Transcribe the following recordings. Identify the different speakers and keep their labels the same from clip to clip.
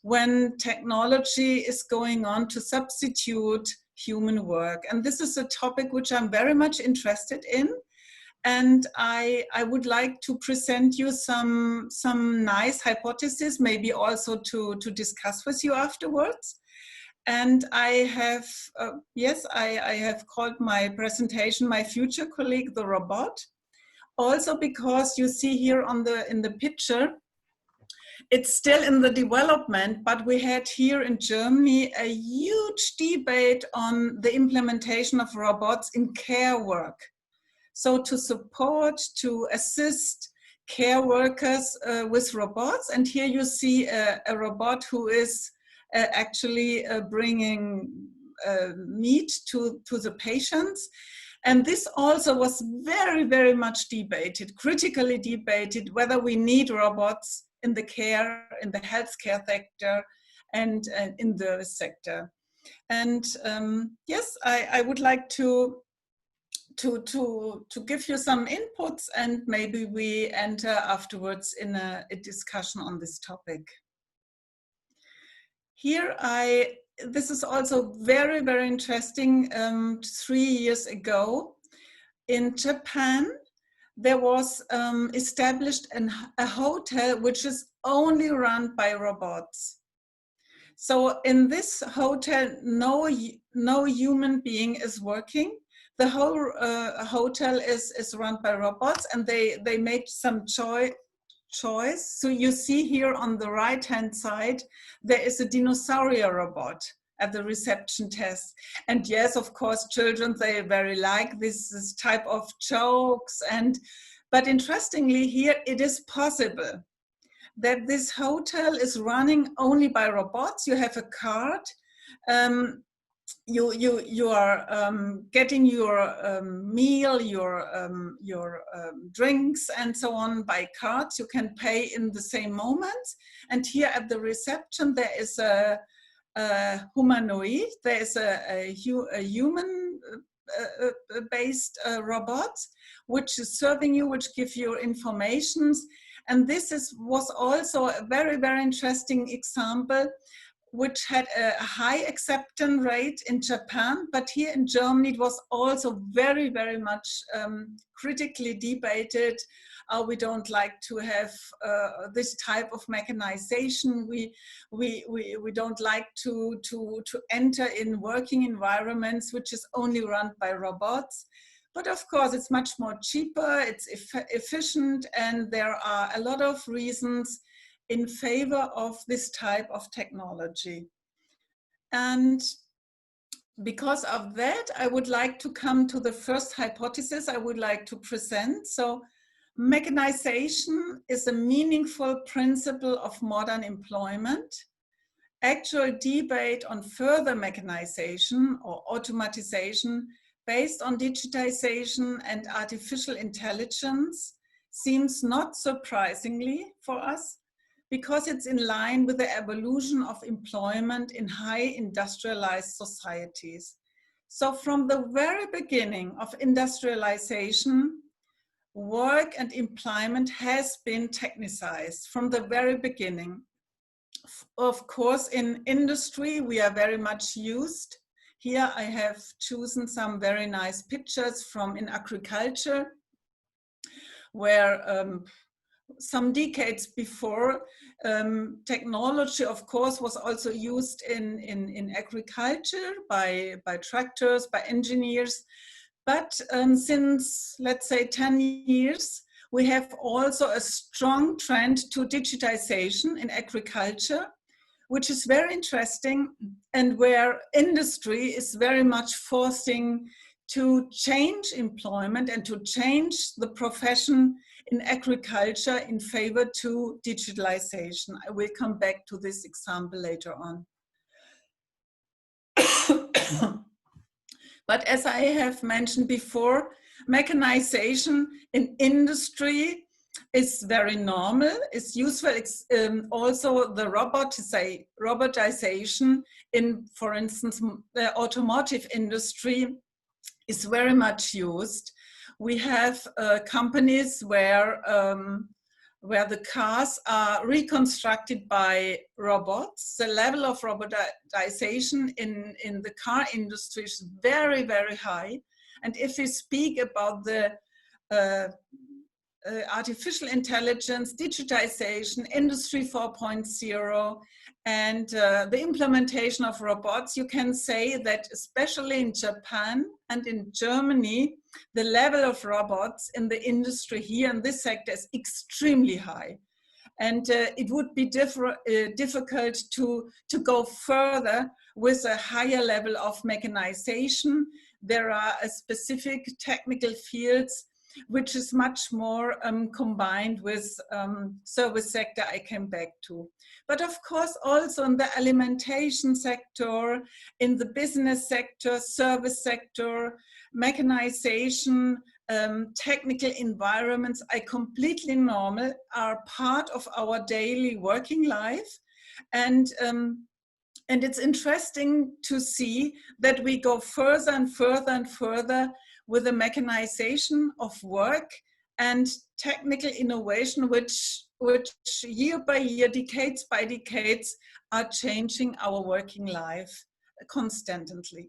Speaker 1: when technology is going on to substitute human work. And this is a topic which I'm very much interested in. And I would like to present you some nice hypotheses, maybe also to discuss with you afterwards. And I have, I have called my presentation My Future Colleague, the Robot. Also because you see here in the picture, it's still in the development, but we had here in Germany a huge debate on the implementation of robots in care work. So to support, to assist care workers with robots. And here you see a robot who is actually bringing meat to the patients. And this also was very, very much debated, critically debated, whether we need robots in the care, in the healthcare sector and in the sector. And yes, I would like to give you some inputs, and maybe we enter afterwards in a discussion on this topic. Here this is also very, very interesting. 3 years ago in Japan, there was established a hotel which is only run by robots. So in this hotel, no human being is working. The whole hotel is run by robots, and they made some choice. So you see here on the right-hand side, there is a dinosaur robot at the reception desk. And yes, of course, children, they very like this type of jokes. But interestingly here, it is possible that this hotel is running only by robots. You have a card. You are getting your meal, your drinks and so on by cards. You can pay in the same moment. And here at the reception, there is a humanoid. There is a human based robot, which is serving you, which gives you information. And this was also a very, very interesting example, which had a high acceptance rate in Japan, but here in Germany it was also very, very much critically debated. We don't like to have this type of mechanization. We don't like to enter in working environments which is only run by robots. But of course, it's much more cheaper, it's efficient, and there are a lot of reasons in favor of this type of technology. And because of that, I would like to come to the first hypothesis I would like to present. So mechanization is a meaningful principle of modern employment. Actual debate on further mechanization or automatization based on digitization and artificial intelligence seems not surprisingly for us, because it's in line with the evolution of employment in high industrialized societies. So from the very beginning of industrialization, work and employment has been technicized from the very beginning. Of course, in industry, we are very much used. Here I have chosen some very nice pictures from in agriculture, where some decades before, technology, of course, was also used in agriculture by tractors, by engineers. But since, let's say, 10 years, we have also a strong trend to digitization in agriculture, which is very interesting, and where industry is very much forcing to change employment and to change the profession in agriculture in favor to digitalization. I will come back to this example later on. But as I have mentioned before, mechanization in industry is very normal, it's useful. Also the robotization in, for instance, the automotive industry is very much used. We have companies where where the cars are reconstructed by robots. The level of robotization in the car industry is very, very high. And if we speak about the artificial intelligence, digitization, Industry 4.0, and the implementation of robots, you can say that especially in Japan and in Germany, the level of robots in the industry here in this sector is extremely high. And it would be difficult to go further with a higher level of mechanization. There are specific technical fields which is much more combined with service sector I came back to. But of course also in the alimentation sector, in the business sector, service sector, mechanization, technical environments are completely normal, are part of our daily working life. And it's interesting to see that we go further and further and further with the mechanization of work and technical innovation, which year by year, decades by decades, are changing our working life constantly.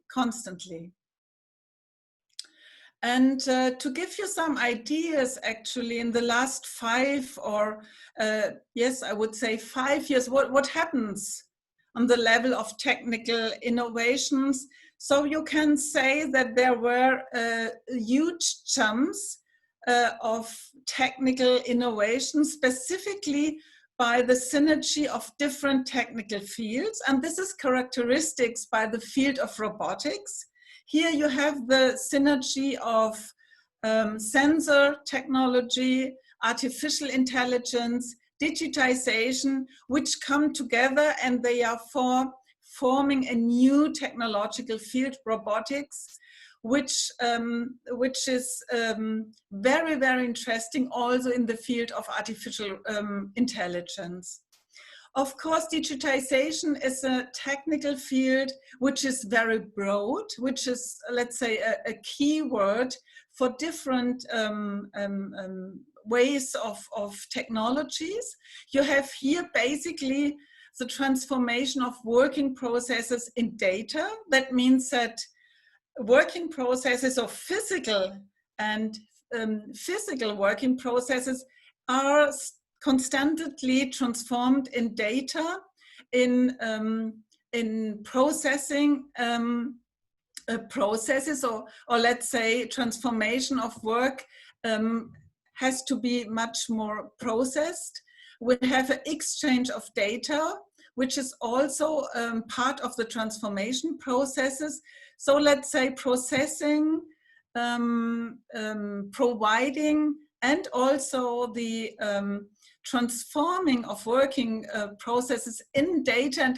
Speaker 1: And to give you some ideas, actually, in the last 5 or, yes, I would say 5 years, what happens on the level of technical innovations. So you can say that there were huge jumps of technical innovation, specifically by the synergy of different technical fields. And this is characteristics by the field of robotics. Here you have the synergy of sensor technology, artificial intelligence, digitization, which come together, and they are forming a new technological field, robotics, which is very, very interesting also in the field of artificial intelligence. Of course, digitization is a technical field which is very broad, which is, let's say, a key word for different ways of technologies. You have here basically the transformation of working processes in data. That means that working processes of physical and physical working processes are constantly transformed in data, in processing processes, or let's say transformation of work has to be much more processed. We have an exchange of data, which is also part of the transformation processes. So let's say processing, providing, and also the transforming of working processes in data and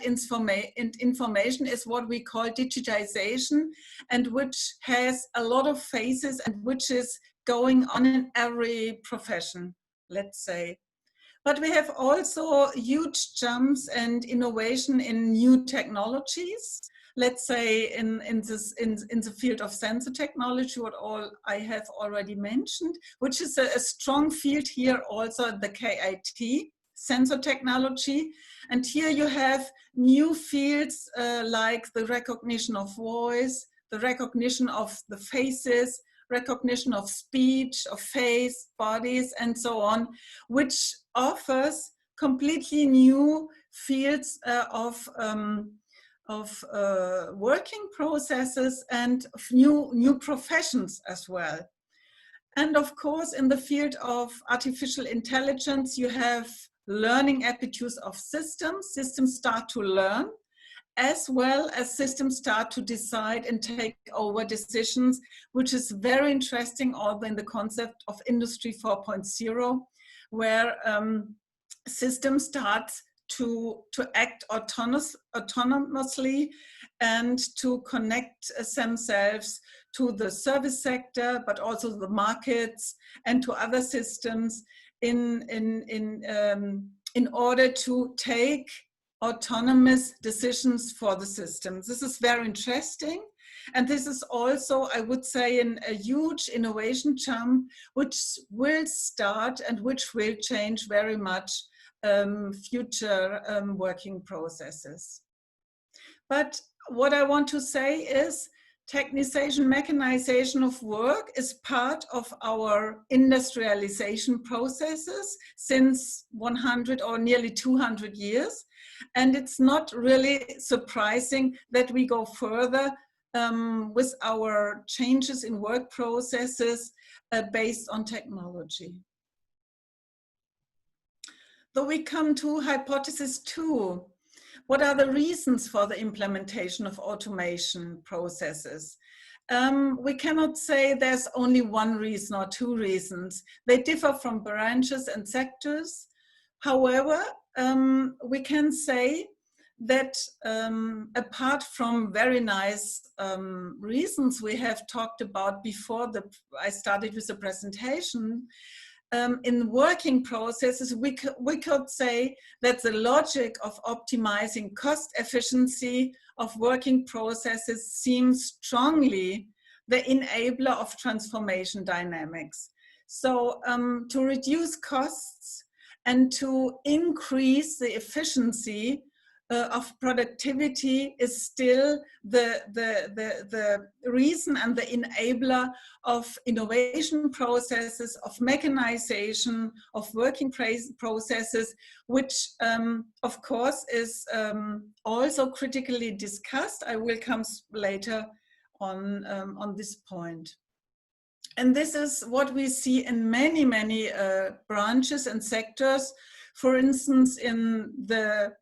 Speaker 1: information is what we call digitization, and which has a lot of phases and which is going on in every profession, let's say. But we have also huge jumps and innovation in new technologies. Let's say in the field of sensor technology, what all I have already mentioned, which is a strong field here also at the KIT, sensor technology. And here you have new fields like the recognition of voice, the recognition of the faces, recognition of speech, of face, bodies, and so on, which offers completely new fields of working processes and of new professions as well. And of course, in the field of artificial intelligence, you have learning attitudes of systems. Systems start to learn, as well as systems start to decide and take over decisions, which is very interesting also in the concept of Industry 4.0, where systems start to act autonomously and to connect themselves to the service sector, but also the markets and to other systems in order to take autonomous decisions for the systems. This is very interesting. And this is also, I would say, a huge innovation jump, which will start and which will change very much future working processes. But what I want to say is technization, mechanization of work is part of our industrialization processes since 100 or nearly 200 years. And it's not really surprising that we go further with our changes in work processes based on technology. So we come to hypothesis 2. What are the reasons for the implementation of automation processes? We cannot say there's only one reason or two reasons. They differ from branches and sectors. However, we can say that apart from very nice reasons we have talked about before I started with the presentation, in working processes, we could say that the logic of optimizing cost efficiency of working processes seems strongly the enabler of transformation dynamics. So to reduce costs and to increase the efficiency of productivity is still the reason and the enabler of innovation processes, of mechanization, of working processes, which of course is also critically discussed. I will come later on this point. And this is what we see in many, many branches and sectors. For instance, in the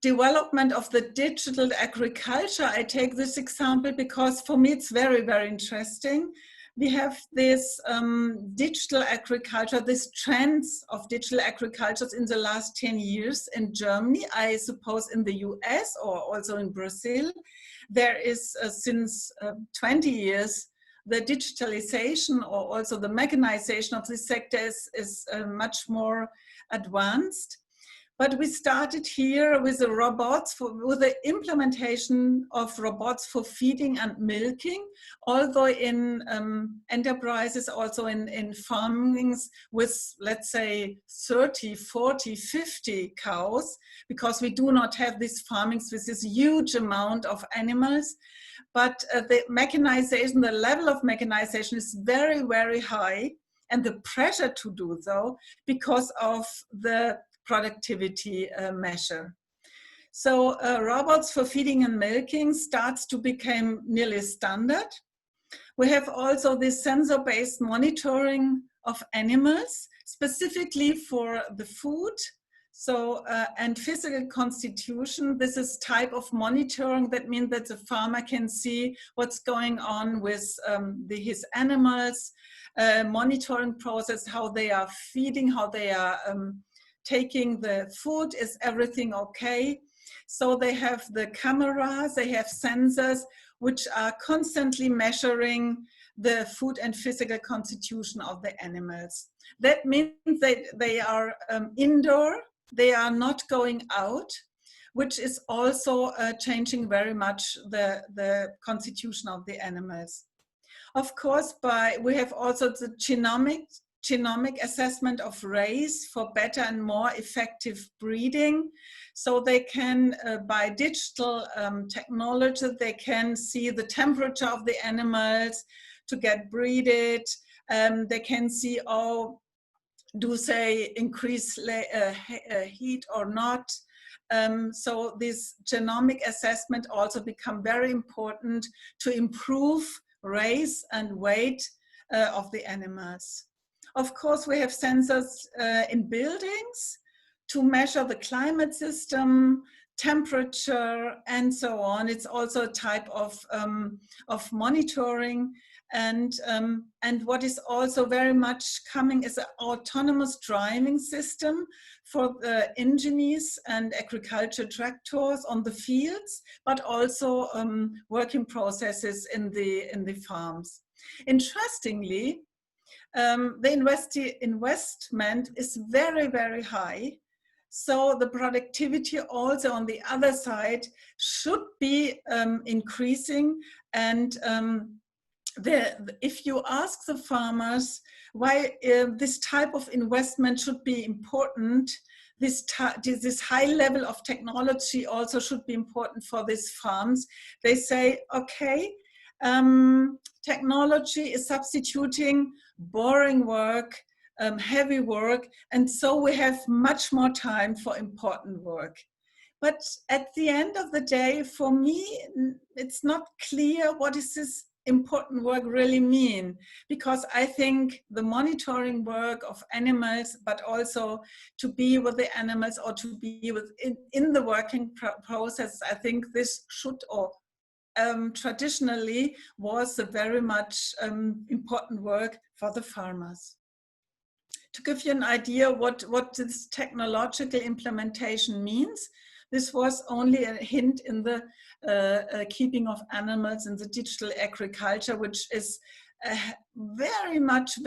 Speaker 1: development of the digital agriculture, I take this example because for me it's very, very interesting. We have this digital agriculture, these trends of digital agriculture in the last 10 years in Germany, I suppose in the US or also in Brazil. There is since 20 years, the digitalization or also the mechanization of this sector is much more advanced. But we started here with the robots, with the implementation of robots for feeding and milking, although in enterprises, also in farmings with, let's say, 30, 40, 50 cows, because we do not have these farmings with this huge amount of animals. But the mechanization, the level of mechanization is very, very high, and the pressure to do so because of the productivity measure. So robots for feeding and milking starts to become nearly standard. We have also this sensor-based monitoring of animals, specifically for the food. So, and physical constitution, this is type of monitoring. That means that the farmer can see what's going on with his animals, monitoring process, how they are feeding, how they are taking the food, is everything okay? So they have the cameras, they have sensors, which are constantly measuring the food and physical constitution of the animals. That means that they are indoor, they are not going out, which is also changing very much the constitution of the animals. Of course, we have also the genomic assessment of race for better and more effective breeding. So they can, by digital technology, they can see the temperature of the animals to get breeded. They can see, oh, do they increase heat or not? So this genomic assessment also become very important to improve race and weight of the animals. Of course, we have sensors in buildings to measure the climate system, temperature, and so on. It's also a type of monitoring. And what is also very much coming is an autonomous driving system for the engineers and agriculture tractors on the fields, but also working processes in the farms. Interestingly, the investment is very, very high. So the productivity also on the other side should be increasing. And if you ask the farmers why this type of investment should be important, this high level of technology also should be important for these farms. They say, okay, technology is substituting boring work, heavy work, and so we have much more time for important work. But at the end of the day, for me, it's not clear what is this important work really mean, because I think the monitoring work of animals, but also to be with the animals or to be in the working process, I think this should or traditionally was a very much important work for the farmers. To give you an idea what this technological implementation means, this was only a hint in the keeping of animals in the digital agriculture, which is very much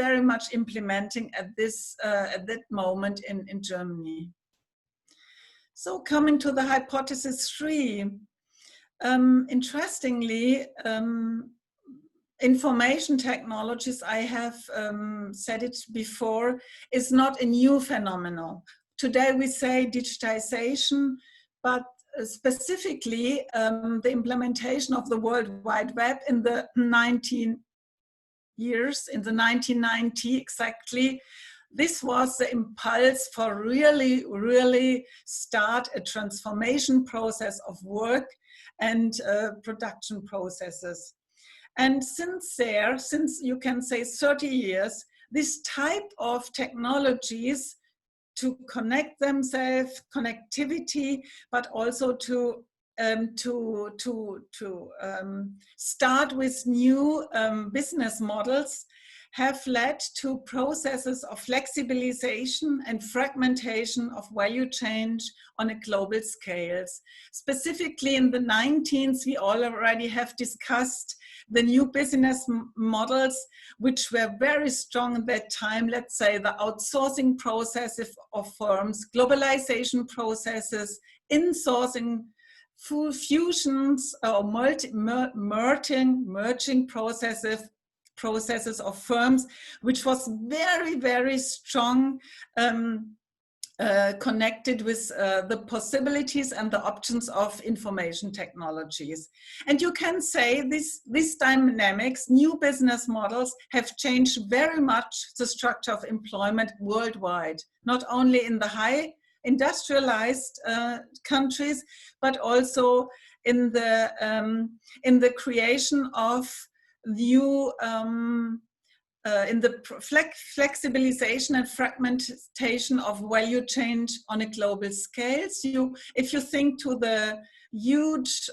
Speaker 1: implementing at that moment in Germany. So coming to the hypothesis 3, interestingly, information technologies, I have said it before, is not a new phenomenon. Today we say digitization, but specifically the implementation of the World Wide Web in the 1990 exactly, this was the impulse for really start a transformation process of work and production processes. And since you can say 30 years, this type of technologies to connect themselves, connectivity, but also to start with new business models, have led to processes of flexibilization and fragmentation of value chain on a global scale. Specifically in the 19th, we already have discussed the new business models, which were very strong at that time. Let's say the outsourcing processes of firms, globalization processes, insourcing, full fusions or merging processes of firms, which was very strong, connected with the possibilities and the options of information technologies. And you can say these dynamics, new business models, have changed very much the structure of employment worldwide, not only in the high industrialized countries, but also in the creation of new in the flexibilization and fragmentation of value chain on a global scale. So if you think to the huge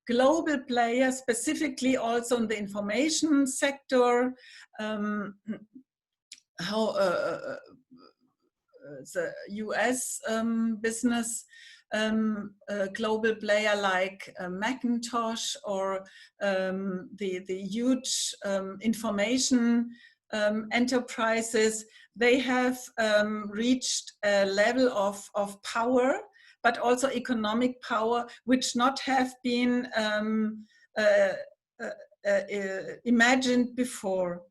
Speaker 1: global players, specifically also in the information sector, how the US business global player like Macintosh or the huge information enterprises, they have reached a level of power, but also economic power, which not have been imagined before.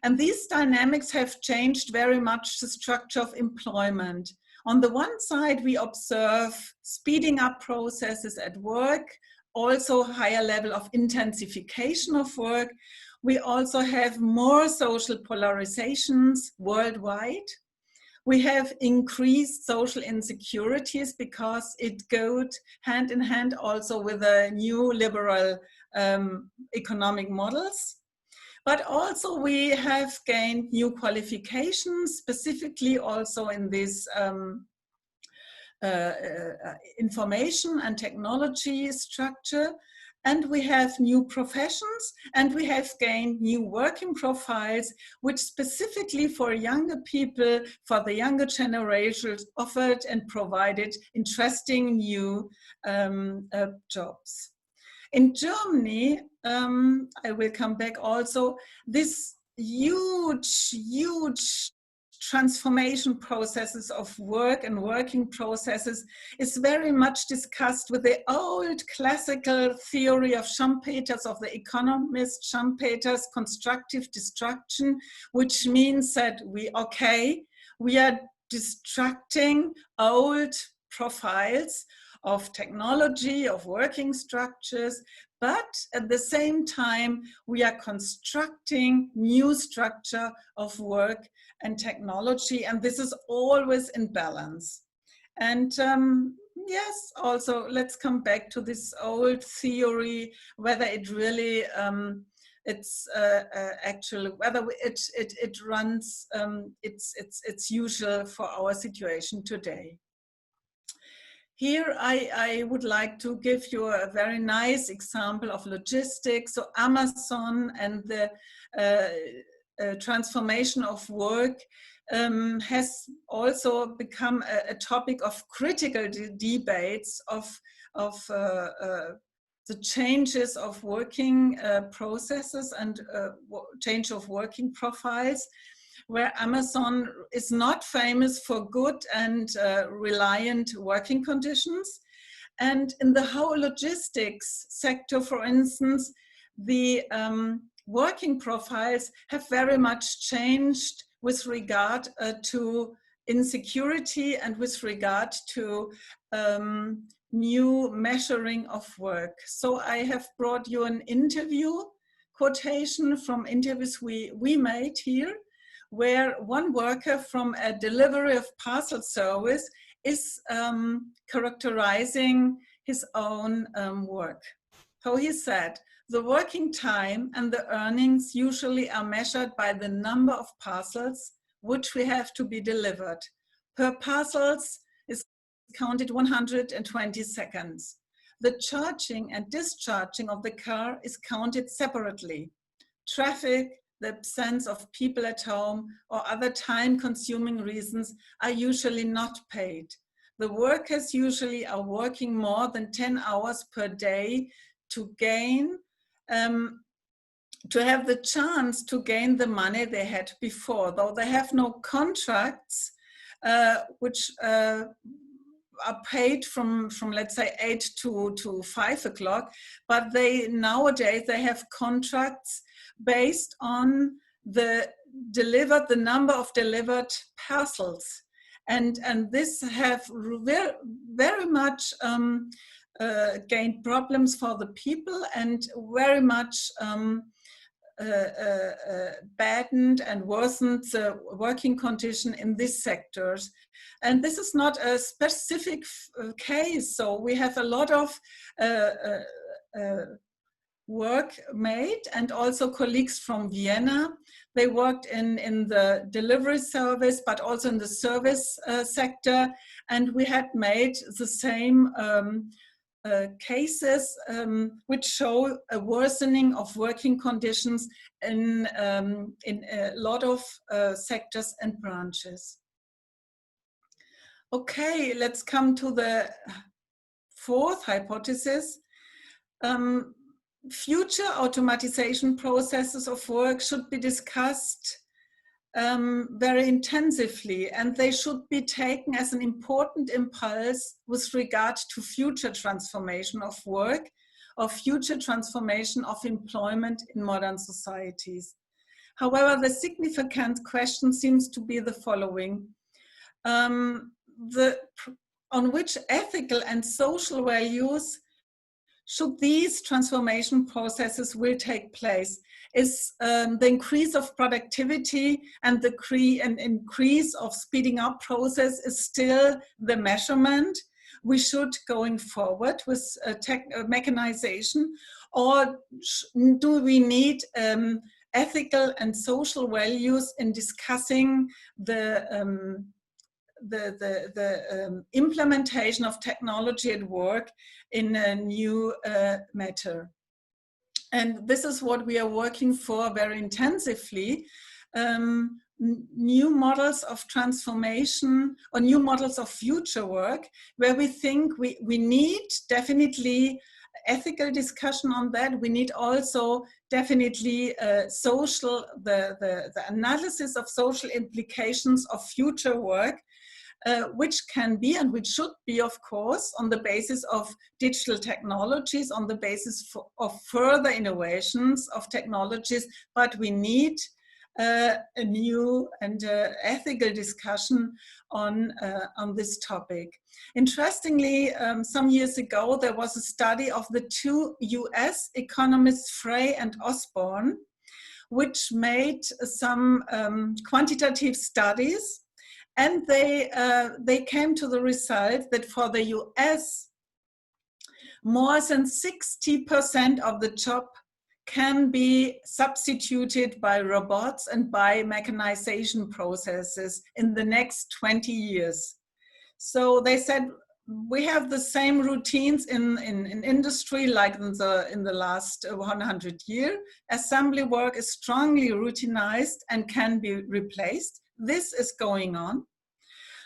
Speaker 1: And these dynamics have changed very much the structure of employment. On the one side, we observe speeding up processes at work, also higher level of intensification of work. We also have more social polarizations worldwide. We have increased social insecurities because it goes hand in hand also with the new liberal economic models. But also we have gained new qualifications, specifically also in this information and technology structure. And we have new professions, and we have gained new working profiles, which specifically for younger people, for the younger generations, offered and provided interesting new jobs. In Germany, I will come back also, this huge transformation processes of work and working processes is very much discussed with the old classical theory of Schumpeter's, of the economist Schumpeter's constructive destruction, which means that we are destructing old profiles of technology, of working structures, but at the same time, we are constructing new structure of work and technology, and this is always in balance. And yes, also let's come back to this old theory, whether it really it's actually whether it runs it's usual for our situation today. Here I would like to give you a very nice example of logistics. So Amazon and the transformation of work has also become a topic of critical debates of the changes of working processes and change of working profiles, where Amazon is not famous for good and reliant working conditions. And in the whole logistics sector, for instance, the working profiles have very much changed with regard to insecurity and with regard to new measuring of work. So I have brought you an interview quotation from interviews we made here, where one worker from a delivery of parcel service is characterizing his own work. So he said, the working time and the earnings usually are measured by the number of parcels which we have to be delivered. Per parcels is counted 120 seconds. The charging and discharging of the car is counted separately. Traffic, the absence of people at home, or other time-consuming reasons are usually not paid. The workers usually are working more than 10 hours per day to gain, to have the chance to gain the money they had before, though they have no contracts which are paid from let's say 8 to 5 o'clock, but nowadays they have contracts based on the number of delivered parcels, and this have very much gained problems for the people and very much baddened and worsened the working condition in these sectors. And this is not a specific case, so we have a lot of work made, and also colleagues from Vienna. They worked in the delivery service, but also in the service sector, and we had made the same cases which show a worsening of working conditions in a lot of sectors and branches. Okay, let's come to the fourth hypothesis. Future automatization processes of work should be discussed very intensively, and they should be taken as an important impulse with regard to future transformation of work, or future transformation of employment in modern societies. However, the significant question seems to be the following. On which ethical and social values should these transformation processes will take place? Is the increase of productivity and the increase of speeding up process is still the measurement we should going forward with mechanization, or do we need ethical and social values in discussing the implementation of technology at work in a new matter? And this is what we are working for very intensively. New models of transformation, or new models of future work, where we think we need definitely ethical discussion on that. We need also definitely the analysis of social implications of future work, which can be and which should be, of course, on the basis of digital technologies, on the basis of further innovations of technologies, but we need a new and ethical discussion on this topic. Interestingly, some years ago, there was a study of the two US economists, Frey and Osborne, which made some quantitative studies, and they came to the result that for the US, more than 60% of the job can be substituted by robots and by mechanization processes in the next 20 years. So they said, we have the same routines in industry like in the last 100 years. Assembly work is strongly routinized and can be replaced. This is going on.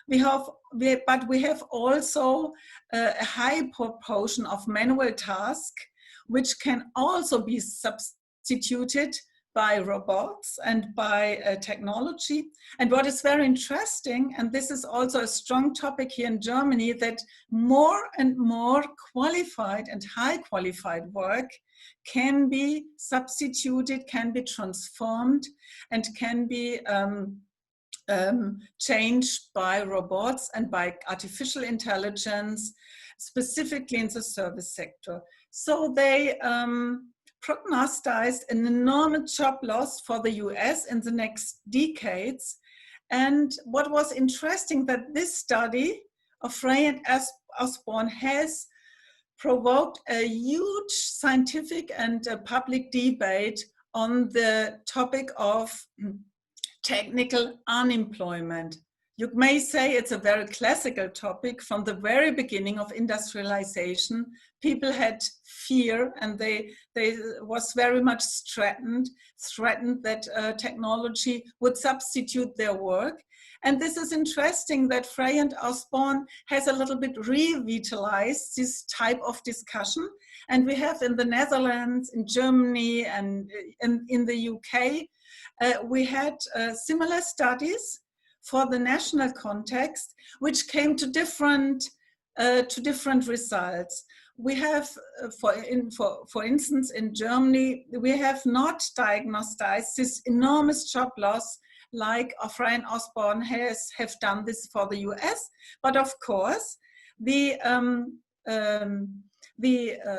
Speaker 1: But we have also a high proportion of manual tasks, which can also be substituted by robots and by technology. And what is very interesting, and this is also a strong topic here in Germany, that more and more qualified and high qualified work can be substituted, can be transformed, and can be changed by robots and by artificial intelligence, specifically in the service sector. So they prognosticed an enormous job loss for the US in the next decades. And what was interesting, that this study of Frey and Osborne has provoked a huge scientific and public debate on the topic of technical unemployment. You may say it's a very classical topic. From the very beginning of industrialization, people had fear, and they was very much threatened that technology would substitute their work. And this is interesting that Frey and Osborne has a little bit revitalized this type of discussion. And we have in the Netherlands, in Germany, and in the UK, we had similar studies for the national context, which came to different results. We have, for instance, in Germany, we have not diagnosed this enormous job loss like Frey and Osborne have done this for the US. But of course, the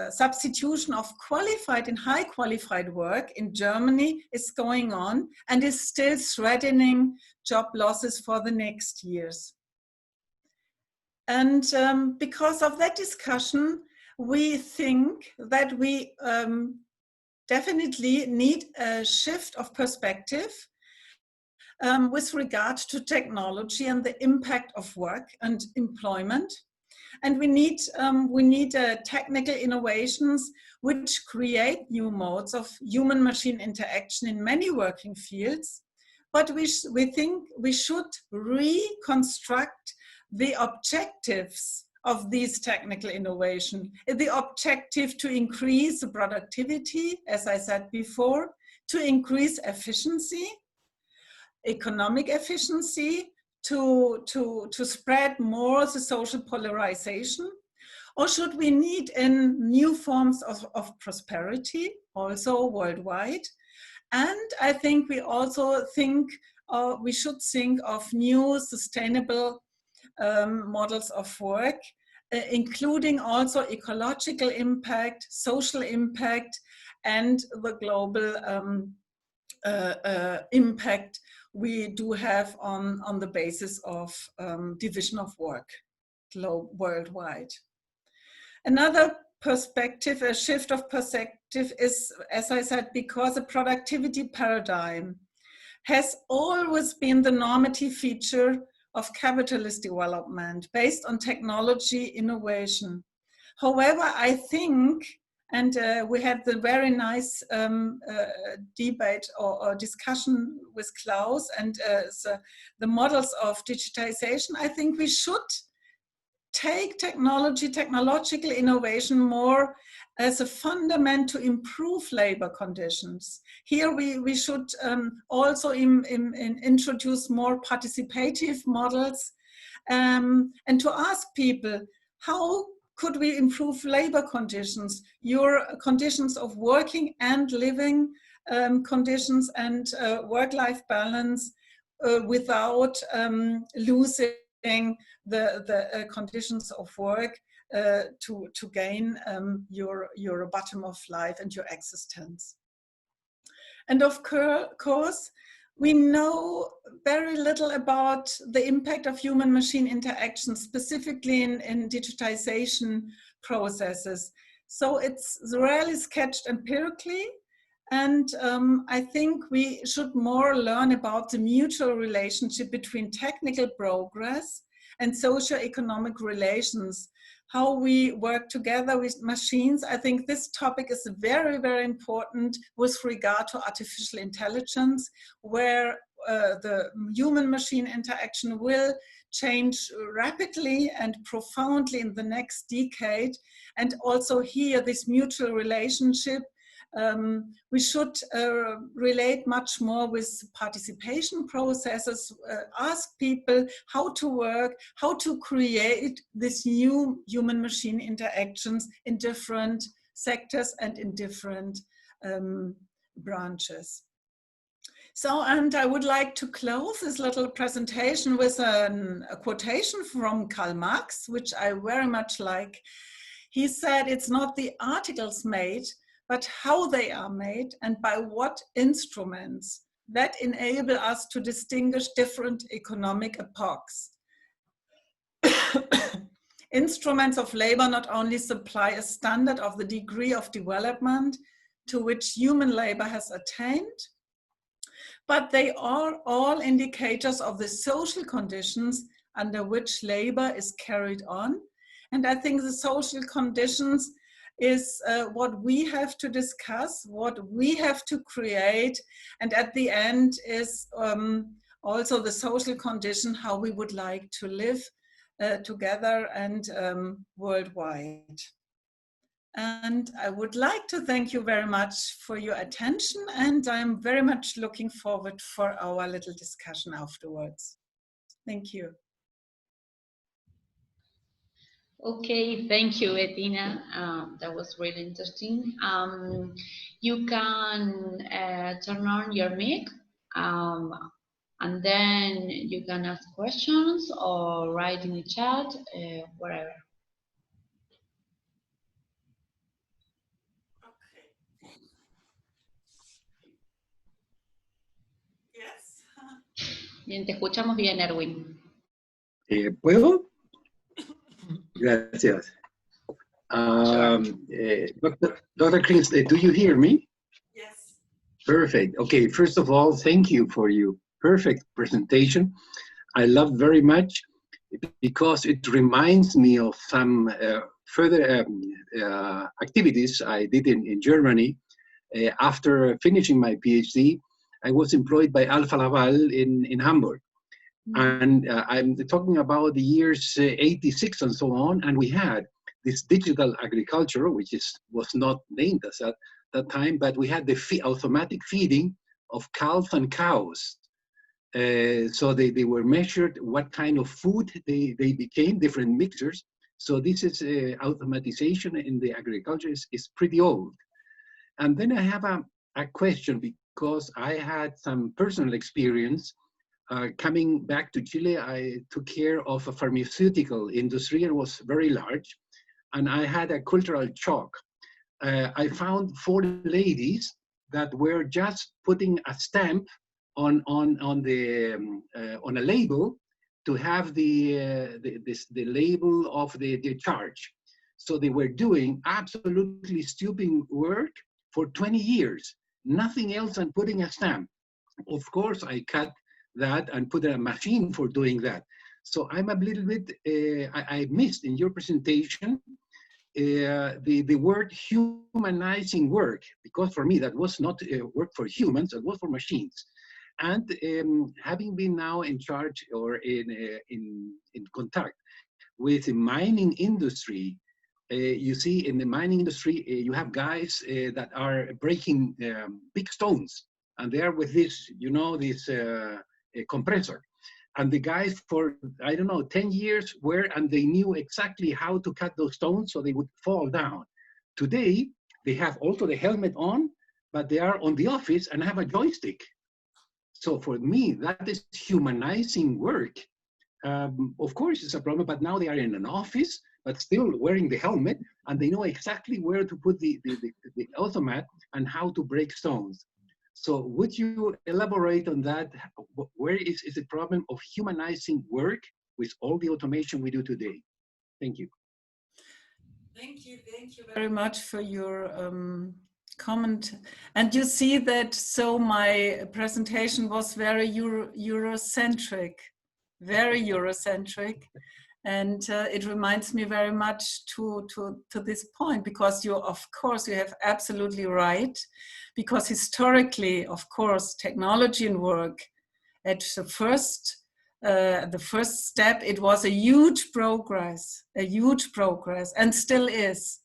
Speaker 1: substitution of qualified and high qualified work in Germany is going on and is still threatening job losses for the next years. And because of that discussion, we think that we definitely need a shift of perspective with regard to technology and the impact of work and employment. And we need technical innovations which create new modes of human-machine interaction in many working fields. But we think we should reconstruct the objectives of these technical innovation. The objective to increase the productivity, as I said before, to increase efficiency, economic efficiency, to spread more the social polarization? Or should we need in new forms of prosperity, also worldwide? And I think we also think, we should think of new sustainable models of work, including also ecological impact, social impact, and the global impact we do have on the basis of division of work worldwide. Another perspective, a shift of perspective is, as I said, because the productivity paradigm has always been the normative feature of capitalist development based on technology innovation. However, I think, and we had the very nice debate or discussion with Klaus and the models of digitization, I think we should take technological innovation more as a fundament to improve labor conditions. Here we should also introduce more participative models and to ask people, how could we improve labor conditions, your conditions of working and living conditions and work-life balance without losing the conditions of work to gain your bottom of life and your existence. And of course, we know very little about the impact of human-machine interaction, specifically in digitization processes. So it's rarely sketched empirically. And I think we should more learn about the mutual relationship between technical progress and socio-economic relations, how we work together with machines. I think this topic is very, very important with regard to artificial intelligence, where the human-machine interaction will change rapidly and profoundly in the next decade. And also here, this mutual relationship, we should relate much more with participation processes, ask people how to work, how to create this new human-machine interactions in different sectors and in different branches. So, and I would like to close this little presentation with a quotation from Karl Marx, which I very much like. He said, "It's not the articles made, but how they are made and by what instruments that enable us to distinguish different economic epochs." Instruments of labor not only supply a standard of the degree of development to which human labor has attained, but they are all indicators of the social conditions under which labor is carried on. And I think the social conditions is what we have to discuss, what we have to create, and at the end is also the social condition, how we would like to live together and worldwide. And I would like to thank you very much for your attention, and I'm very much looking forward for our little discussion afterwards. Thank you.
Speaker 2: Okay, thank you, Bettina. That was really interesting. You can turn on your mic, and then you can ask questions or write in the chat, whatever.
Speaker 1: Okay. Yes.
Speaker 2: Bien, te escuchamos bien, Erwin.
Speaker 3: ¿Puedo? Gracias. Dr. Krings, do you hear me?
Speaker 1: Yes.
Speaker 3: Perfect. Okay, first of all, thank you for your perfect presentation. I love very much because it reminds me of some further activities I did in Germany. After finishing my PhD, I was employed by Alfa Laval in Hamburg. And I'm talking about the years 86 and so on, and we had this digital agriculture, which was not named as at that time, but we had the automatic feeding of calves and cows. So they were measured what kind of food they became, different mixtures. So this is automatization in the agriculture is pretty old. And then I have a question, because I had some personal experience. Coming back to Chile, I took care of a pharmaceutical industry. It was very large, and I had a cultural shock. I found 4 ladies that were just putting a stamp on a label to have the label of the charge. So they were doing absolutely stupid work for 20 years, nothing else than putting a stamp. Of course, I cut that and put a machine for doing that. So I'm a little bit, I missed in your presentation the word humanizing work, because for me that was not work for humans, it was for machines. And having been now in charge or in contact with the mining industry, you see in the mining industry, you have guys that are breaking big stones, and they are with this, you know, this compressor. And the guys for, I don't know, 10 years were, and they knew exactly how to cut those stones so they would fall down. Today, they have also the helmet on, but they are on the office and have a joystick. So for me, that is humanizing work. Of course, it's a problem, but now they are in an office, but still wearing the helmet, and they know exactly where to put the automat and how to break stones. So would you elaborate on that? Where is the problem of humanizing work with all the automation we do today? Thank you.
Speaker 1: Thank you very much for your comment. And you see that, so my presentation was very Eurocentric, very Eurocentric. And it reminds me very much to this point, because you, of course, you have absolutely right, because historically, of course, technology and work at the first step, it was a huge progress, and still is,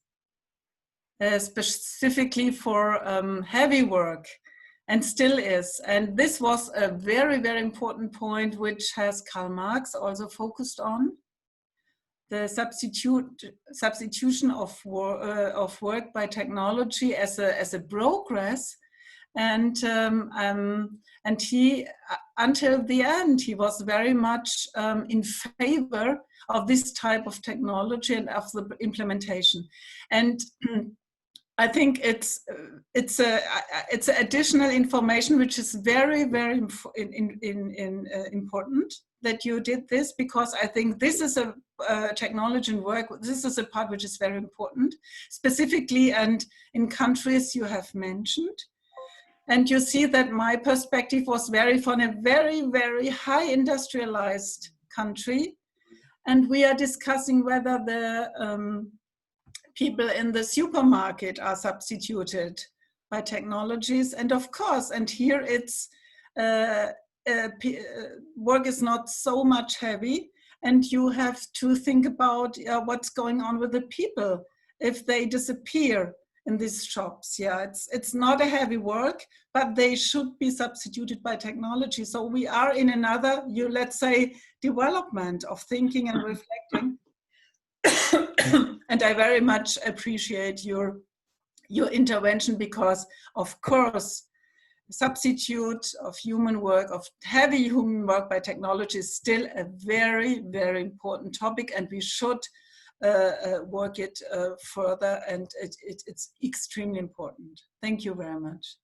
Speaker 1: specifically for heavy work, and still is. And this was a very, very important point, which has Karl Marx also focused on. The substitution of work by technology as a progress, and he, until the end, he was very much in favor of this type of technology and of the implementation. And I think it's additional information which is very, very important that you did this, because I think this is a technology and work. This is a part which is very important, specifically and in countries you have mentioned. And you see that my perspective was from a very, very high industrialized country, and we are discussing whether the people in the supermarket are substituted by technologies. And of course, and here it's work is not so much heavy, and you have to think about what's going on with the people if they disappear in these shops. Yeah, it's not a heavy work, but they should be substituted by technology. So we are in another, let's say, development of thinking and reflecting. And I very much appreciate your intervention, because of course, substitute of human work, of heavy human work by technology is still a very, very important topic, and we should work it further, and it's extremely important. Thank you very much.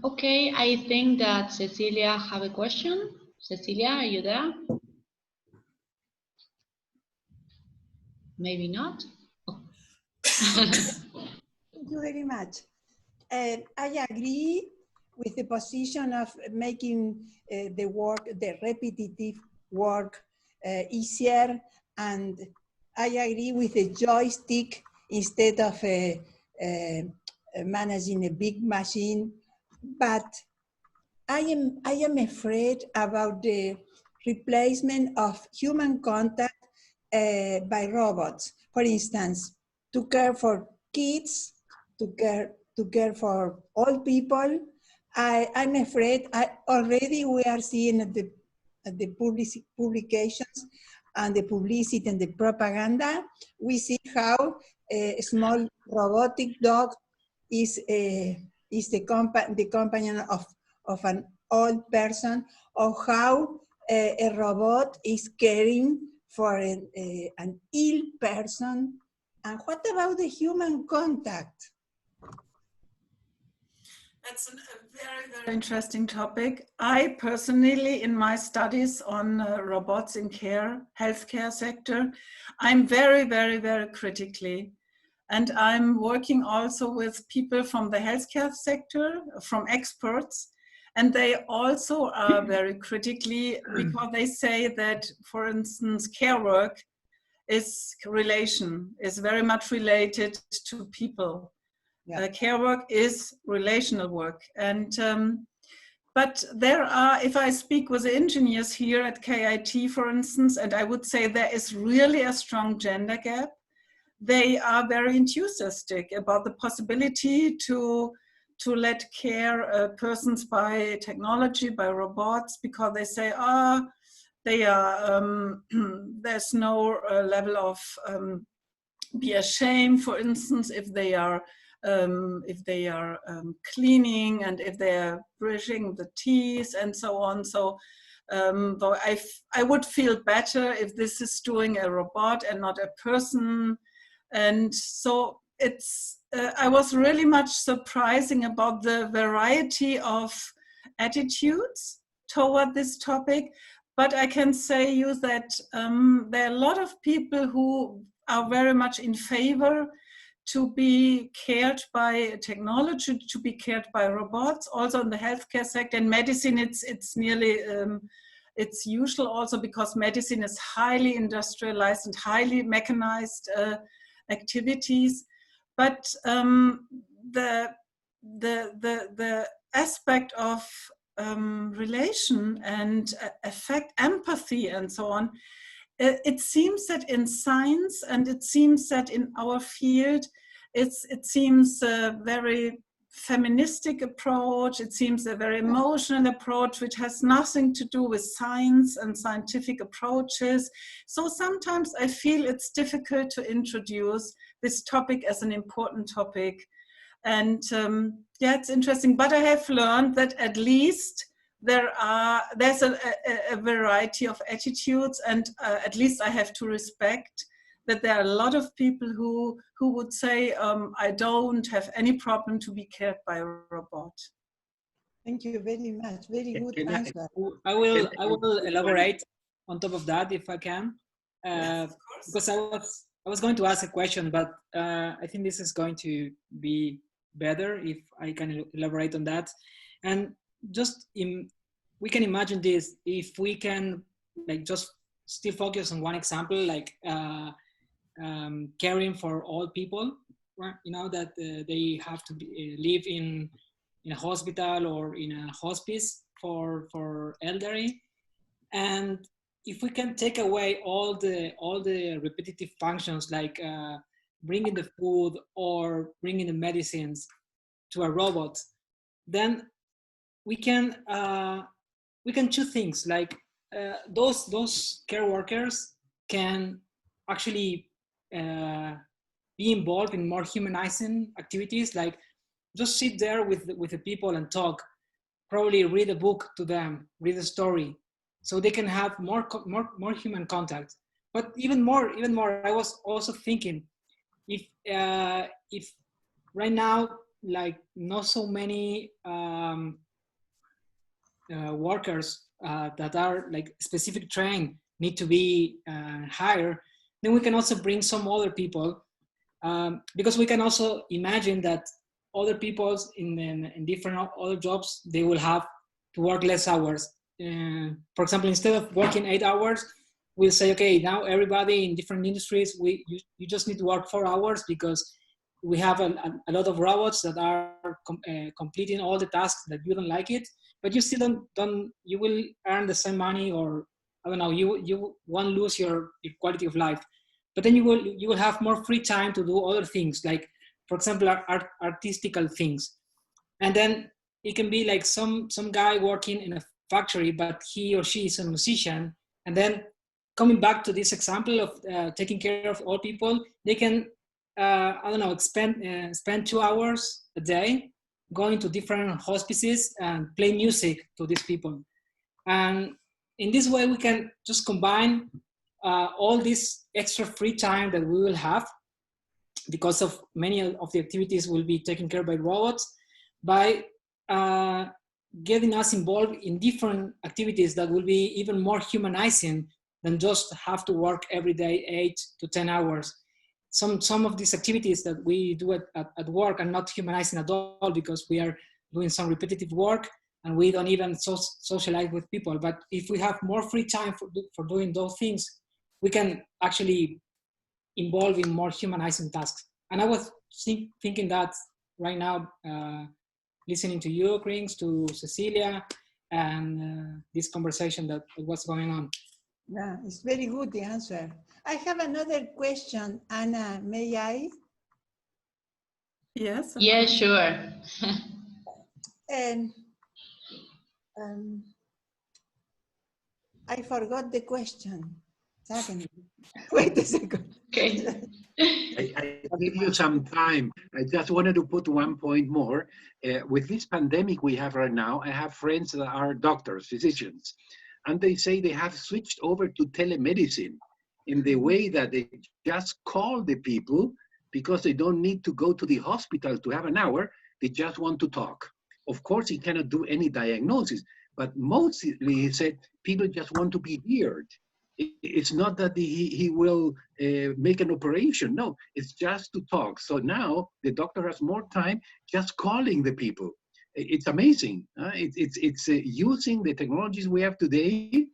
Speaker 2: Okay, I think that Cecilia have a question. Cecilia, are you there? Maybe not. Oh.
Speaker 4: Thank you very much. I agree with the position of making the repetitive work easier, and I agree with the joystick instead of managing a big machine. But I am afraid about the replacement of human contact by robots. For instance, to care for kids, to care for old people. I'm afraid already we are seeing at the publications and the publicity and the propaganda, we see how a small robotic dog is the companion of an old person, or how a robot is caring for an ill person. And what about the human contact?
Speaker 1: That's a very, very interesting topic. I personally, in my studies on robots in healthcare sector, I'm very, very, very critically. And I'm working also with people from the healthcare sector, from experts, and they also are very critically, because they say that, for instance, care work is very much related to people. Yeah. Care work is relational work, and But there are, if I speak with the engineers here at KIT, for instance, and I would say there is really a strong gender gap, they are very enthusiastic about the possibility to let care persons by technology, by robots, because they say, they are, there's no level of be ashamed, for instance, if they are cleaning and if they are brushing the teeth and so on. So though I would feel better if this is doing a robot and not a person. And so it's, I was really much surprising about the variety of attitudes toward this topic. But I can say you that there are a lot of people who are very much in favor to be cared by technology, to be cared by robots, also in the healthcare sector. And medicine, it's nearly, it's usual also because medicine is highly industrialized and highly mechanized activities. But the aspect of relation and affect, empathy and so on, it seems that in science and it seems that in our field, it seems a very feministic approach, it seems a very emotional approach which has nothing to do with science and scientific approaches. So sometimes I feel it's difficult to introduce this topic as an important topic. And yeah, it's interesting, but I have learned that at least there's a variety of attitudes, and at least I have to respect that there are a lot of people who would say, I don't have any problem to be cared by a robot.
Speaker 4: Thank you very much. Very good answer.
Speaker 5: I will elaborate on top of that if I can,
Speaker 1: Yes,
Speaker 5: because I was going to ask a question, but I think this is going to be better if I can elaborate on that. And just we can imagine this, if we can like just still focus on one example, like caring for all people, right? You know, that they have to live in a hospital or in a hospice for elderly. And if we can take away all the repetitive functions, like bringing the food or bringing the medicines to a robot, then we can choose things like those care workers can actually be involved in more humanizing activities, like just sit there with the people and talk, probably read a book to them, read a story, so they can have more human contact. But even more, I was also thinking, if right now, like not so many workers that are like specific trained need to be hired, then we can also bring some other people, because we can also imagine that other people in different other jobs, they will have to work less hours. For example, instead of working 8 hours, we'll say, okay, now everybody in different industries, you just need to work 4 hours, because we have a lot of robots that are completing all the tasks that you don't like it, but you still you will earn the same money, or I don't know, you won't lose your quality of life. But then you will have more free time to do other things, like, for example, artistical things. And then it can be like some guy working in a factory, but he or she is a musician. And then coming back to this example of taking care of all people, they can, I don't know, spend 2 hours a day going to different hospices and play music to these people. And in this way, we can just combine all this extra free time that we will have, because of many of the activities will be taken care of by robots, by getting us involved in different activities that will be even more humanizing than just have to work every day 8 to 10 hours. Some of these activities that we do at work are not humanizing at all, because we are doing some repetitive work and we don't even socialize with people. But if we have more free time for doing those things, we can actually involve in more humanizing tasks. And I was thinking that right now, listening to you, Krings, to Cecilia, and this conversation that was going on.
Speaker 4: Yeah, it's very good, the answer. I have another question, Anna, may I?
Speaker 1: Yes.
Speaker 2: Yeah, sure.
Speaker 4: And I forgot the question. Second. Wait a second.
Speaker 2: Okay.
Speaker 3: I give you some time. I just wanted to put one point more. With this pandemic we have right now, I have friends that are doctors, physicians, and they say they have switched over to telemedicine in the way that they just call the people because they don't need to go to the hospital to have an hour. They just want to talk. Of course, he cannot do any diagnosis, but mostly he said people just want to be heard. It's not that he will make an operation. No, it's just to talk. So now the doctor has more time just calling the people. It's amazing. It's using the technologies we have today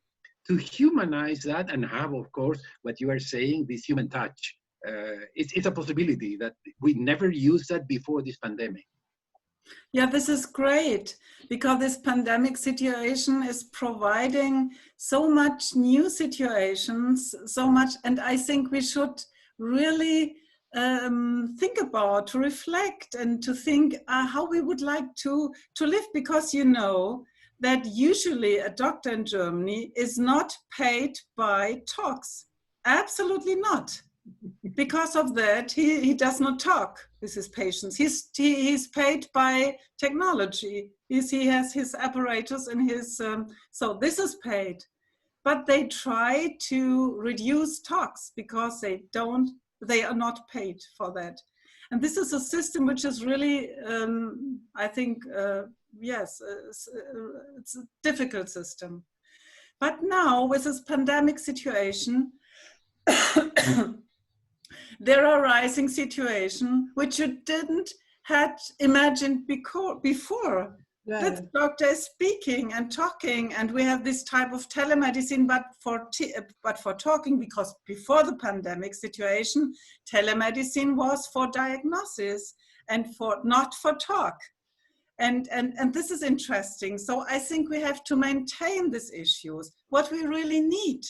Speaker 3: to humanize that and have, of course, what you are saying, this human touch. It's a possibility that we never used that before this pandemic.
Speaker 1: Yeah, this is great because this pandemic situation is providing so much new situations, so much, and I think we should really think about, to reflect and to think how we would like to live, because you know that usually a doctor in Germany is not paid by talks. Absolutely not. Because of that, he does not talk with his patients. He's paid by technology. He has his apparatus and his, so this is paid. But they try to reduce talks because they are not paid for that. And this is a system which is really, I think, yes, it's a difficult system. But now with this pandemic situation, there are rising situations which you didn't had imagined before.
Speaker 4: Right.
Speaker 1: The doctor is speaking and talking, and we have this type of telemedicine, but for talking, because before the pandemic situation, telemedicine was for diagnosis and not for talk. And this is interesting. So I think we have to maintain these issues. What we really need,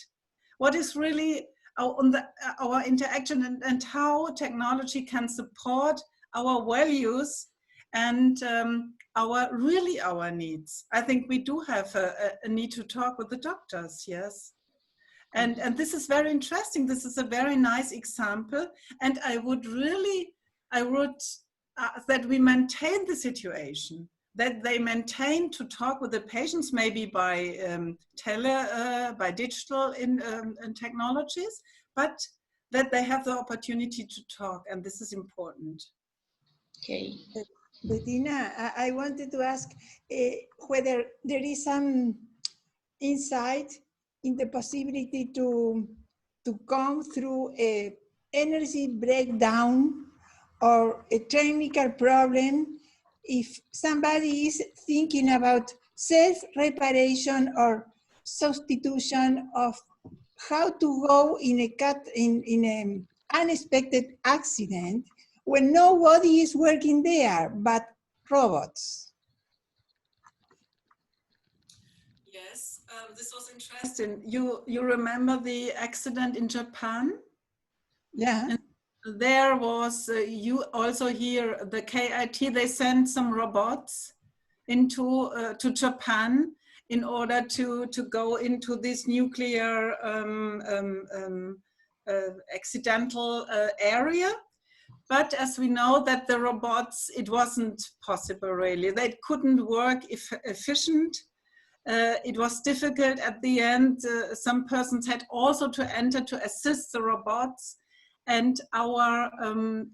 Speaker 1: what is really our interaction and how technology can support our values and our needs. I think we do have a need to talk with the doctors, yes. And this is very interesting. This is a very nice example. And I would that we maintain the situation, that they maintain to talk with the patients, maybe by by digital in technologies, but that they have the opportunity to talk, and this is important.
Speaker 2: Okay.
Speaker 4: Bettina, I wanted to ask whether there is some insight in the possibility to come through a energy breakdown or a technical problem if somebody is thinking about self-reparation or substitution of how to go in an unexpected accident when nobody is working there but robots.
Speaker 1: Yes, this was interesting. You remember the accident in Japan?
Speaker 4: Yeah.
Speaker 1: And there was, you also hear the KIT, they sent some robots into to Japan in order to go into this nuclear accidental area. But as we know that the robots, it wasn't possible really. They couldn't work efficient. It was difficult at the end. Some persons had also to enter to assist the robots. And our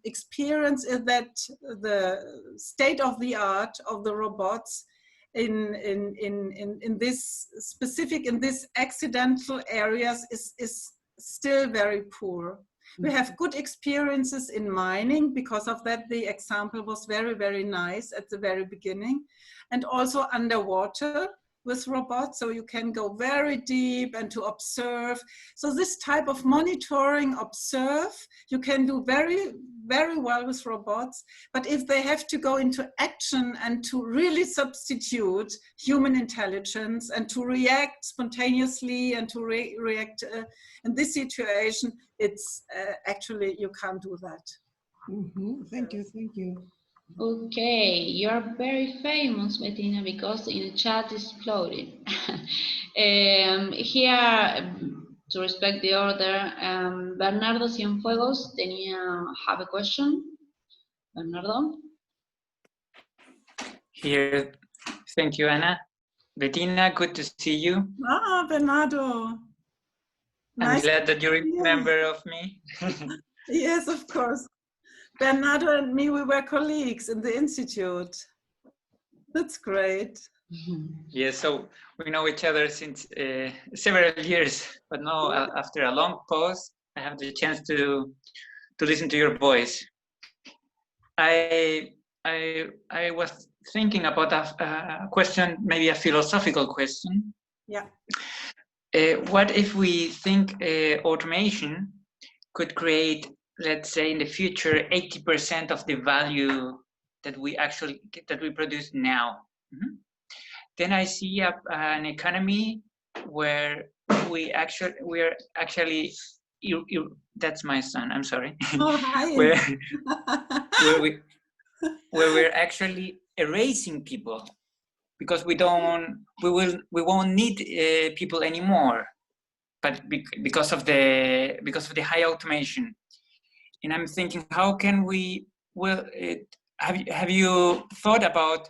Speaker 1: experience is that the state of the art of the robots in this specific, in this accidental areas is still very poor. We have good experiences in mining. Because of that, the example was very, very nice at the very beginning. And also underwater, with robots, so you can go very deep and to observe. So this type of monitoring, observe, you can do very, very well with robots. But if they have to go into action and to really substitute human intelligence and to react spontaneously and to react in this situation, it's actually, you can't do that.
Speaker 4: Mm-hmm. Thank you, thank you.
Speaker 2: Okay, you're very famous, Bettina, because in the chat exploded. Here, to respect the order, Bernardo Cienfuegos have a question. Bernardo?
Speaker 6: Here, thank you, Anna. Bettina, good to see you.
Speaker 1: Ah, Bernardo.
Speaker 6: I'm glad that you remember of me.
Speaker 1: Yes, of course. Bernardo and me, we were colleagues in the institute. That's great.
Speaker 6: Yes, so we know each other since several years, but now after a long pause, I have the chance to listen to your voice. I was thinking about a question, maybe a philosophical question.
Speaker 1: Yeah.
Speaker 6: What if we think automation could create, let's say in the future, 80% of the value that we produce now? Mm-hmm. Then I see an economy where we're actually that's my son, I'm sorry.
Speaker 1: Oh, hi.
Speaker 6: where we're actually erasing people because we won't need people anymore, but because of the high automation. And I'm thinking, how can we? Well, have you thought about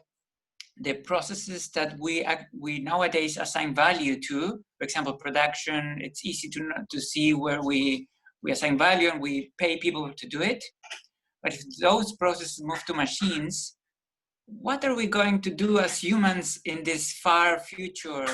Speaker 6: the processes that we nowadays assign value to? For example, production. It's easy to see where we assign value and we pay people to do it. But if those processes move to machines, what are we going to do as humans in this far future?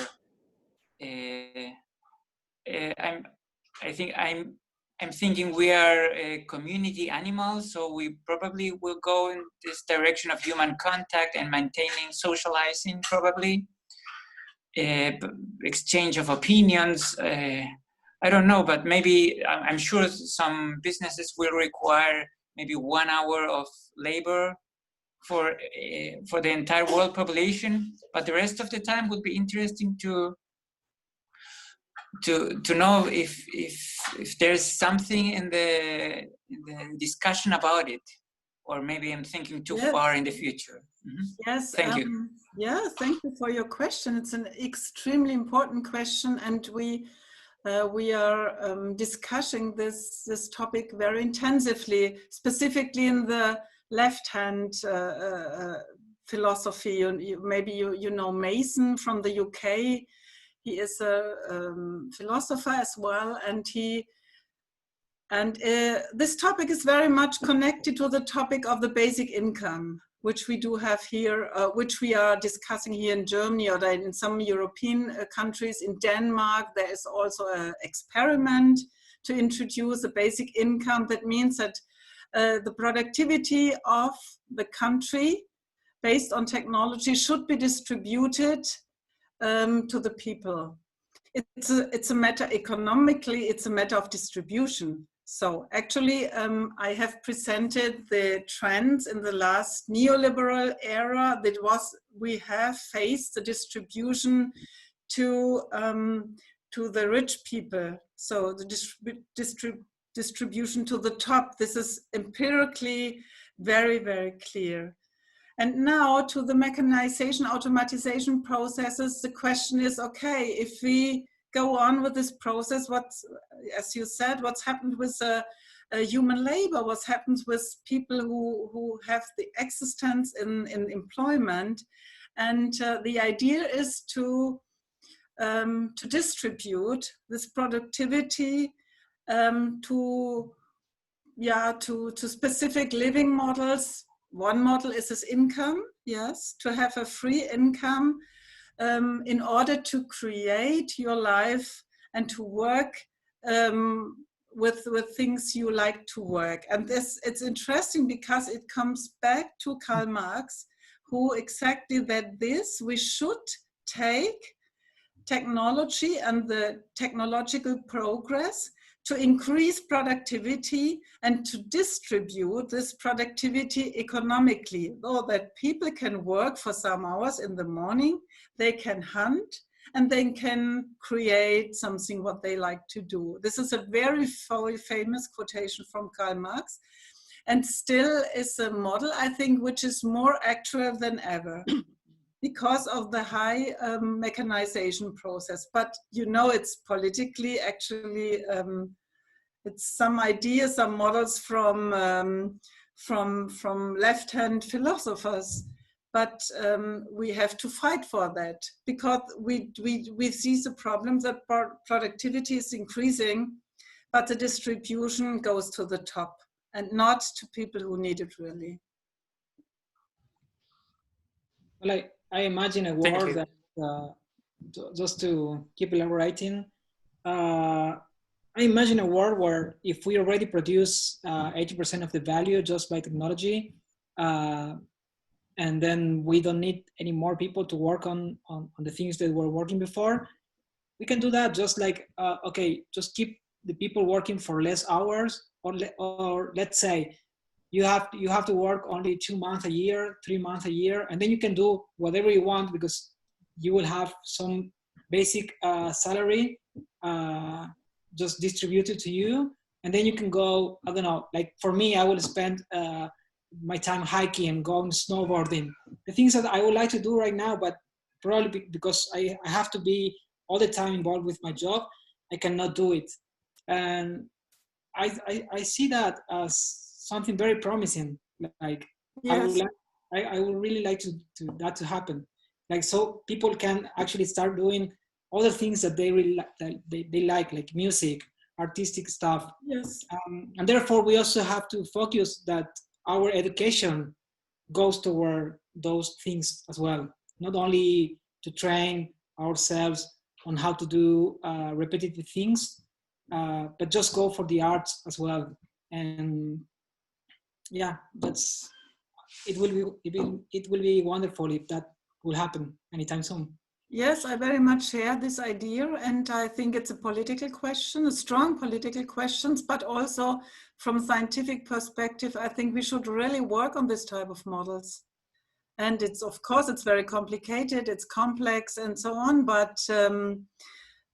Speaker 6: I'm thinking we are community animals, so we probably will go in this direction of human contact and maintaining socializing, probably. Exchange of opinions. I don't know, but maybe I'm sure some businesses will require maybe 1 hour of labor for the entire world population, but the rest of the time would be interesting to know if there's something in the discussion about it, or maybe I'm thinking too far in the future. Mm-hmm.
Speaker 1: Yes.
Speaker 6: Thank you.
Speaker 1: Yeah, thank you for your question. It's an extremely important question, and we are discussing this topic very intensively, specifically in the left-hand philosophy. Maybe you know Mason from the UK. He is a philosopher as well, and this topic is very much connected to the topic of the basic income, which we do have here, which we are discussing here in Germany or in some European countries. In Denmark, there is also an experiment to introduce a basic income. That means that the productivity of the country based on technology should be distributed to the people. It's a matter economically, it's a matter of distribution. So actually, I have presented the trends in the last neoliberal era. We have faced the distribution to the rich people. So the distribution to the top. This is empirically very, very clear. And now to the mechanization, automatization processes, the question is, okay, if we go on with this process, as you said, what's happened with human labor, what happens with people who have the existence in employment. And the idea is to distribute this productivity to specific living models. One model is this income, yes, to have a free income in order to create your life and to work with things you like to work. And it's interesting because it comes back to Karl Marx, who exactly that we should take technology and the technological progress to increase productivity and to distribute this productivity economically, so that people can work for some hours in the morning, they can hunt, and they can create something what they like to do. This is a very famous quotation from Karl Marx, and still is a model, I think, which is more actual than ever because of the high mechanization process. But you know, it's politically actually, it's some ideas, some models from left-hand philosophers. But we have to fight for that, because we see the problem that productivity is increasing, but the distribution goes to the top and not to people who need it really.
Speaker 5: Well, I imagine a world that, just to keep elaborating, I imagine a world where if we already produce 80% of the value just by technology, and then we don't need any more people to work on the things that were working before, we can do that. Just like, okay, just keep the people working for less hours, or let's say you have to work only 2 months a year, 3 months a year, and then you can do whatever you want, because you will have some basic salary just distributed to you, and then you can go, I don't know, like for me, I will spend my time hiking and going snowboarding, the things that I would like to do right now, but probably because I have to be all the time involved with my job, I cannot do it. And I see that as something very promising. Like,
Speaker 1: yes.
Speaker 5: I would really like that to happen. Like, so people can actually start doing other things that they really they like music, artistic stuff.
Speaker 1: Yes.
Speaker 5: And therefore, we also have to focus that our education goes toward those things as well. Not only to train ourselves on how to do repetitive things, but just go for the arts as well. And yeah, it will be wonderful if that will happen anytime soon.
Speaker 1: Yes, I very much share this idea, and I think it's a political question, a strong political question, but also from scientific perspective, I think we should really work on this type of models. And it's, of course, it's very complicated, it's complex and so on, but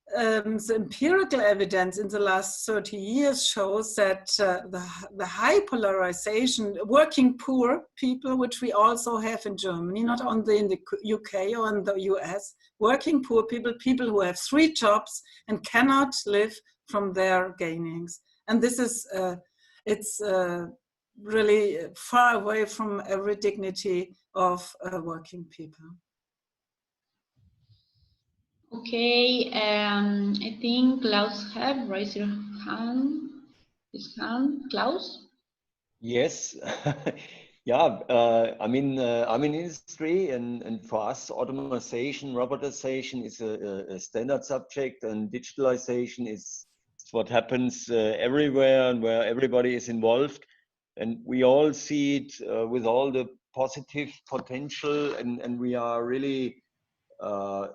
Speaker 1: the empirical evidence in the last 30 years shows that the high polarization, working poor people, which we also have in Germany, not only in the UK or in the US, working poor people, people who have 3 jobs and cannot live from their gainings. And this is, it's really far away from every dignity of working people.
Speaker 2: Okay, I think Klaus have raised his hand. Klaus?
Speaker 7: Yes. Yeah, I'm in industry, and for us, automation, robotization is a standard subject, and digitalization is what happens everywhere and where everybody is involved. And we all see it with all the positive potential, and we are really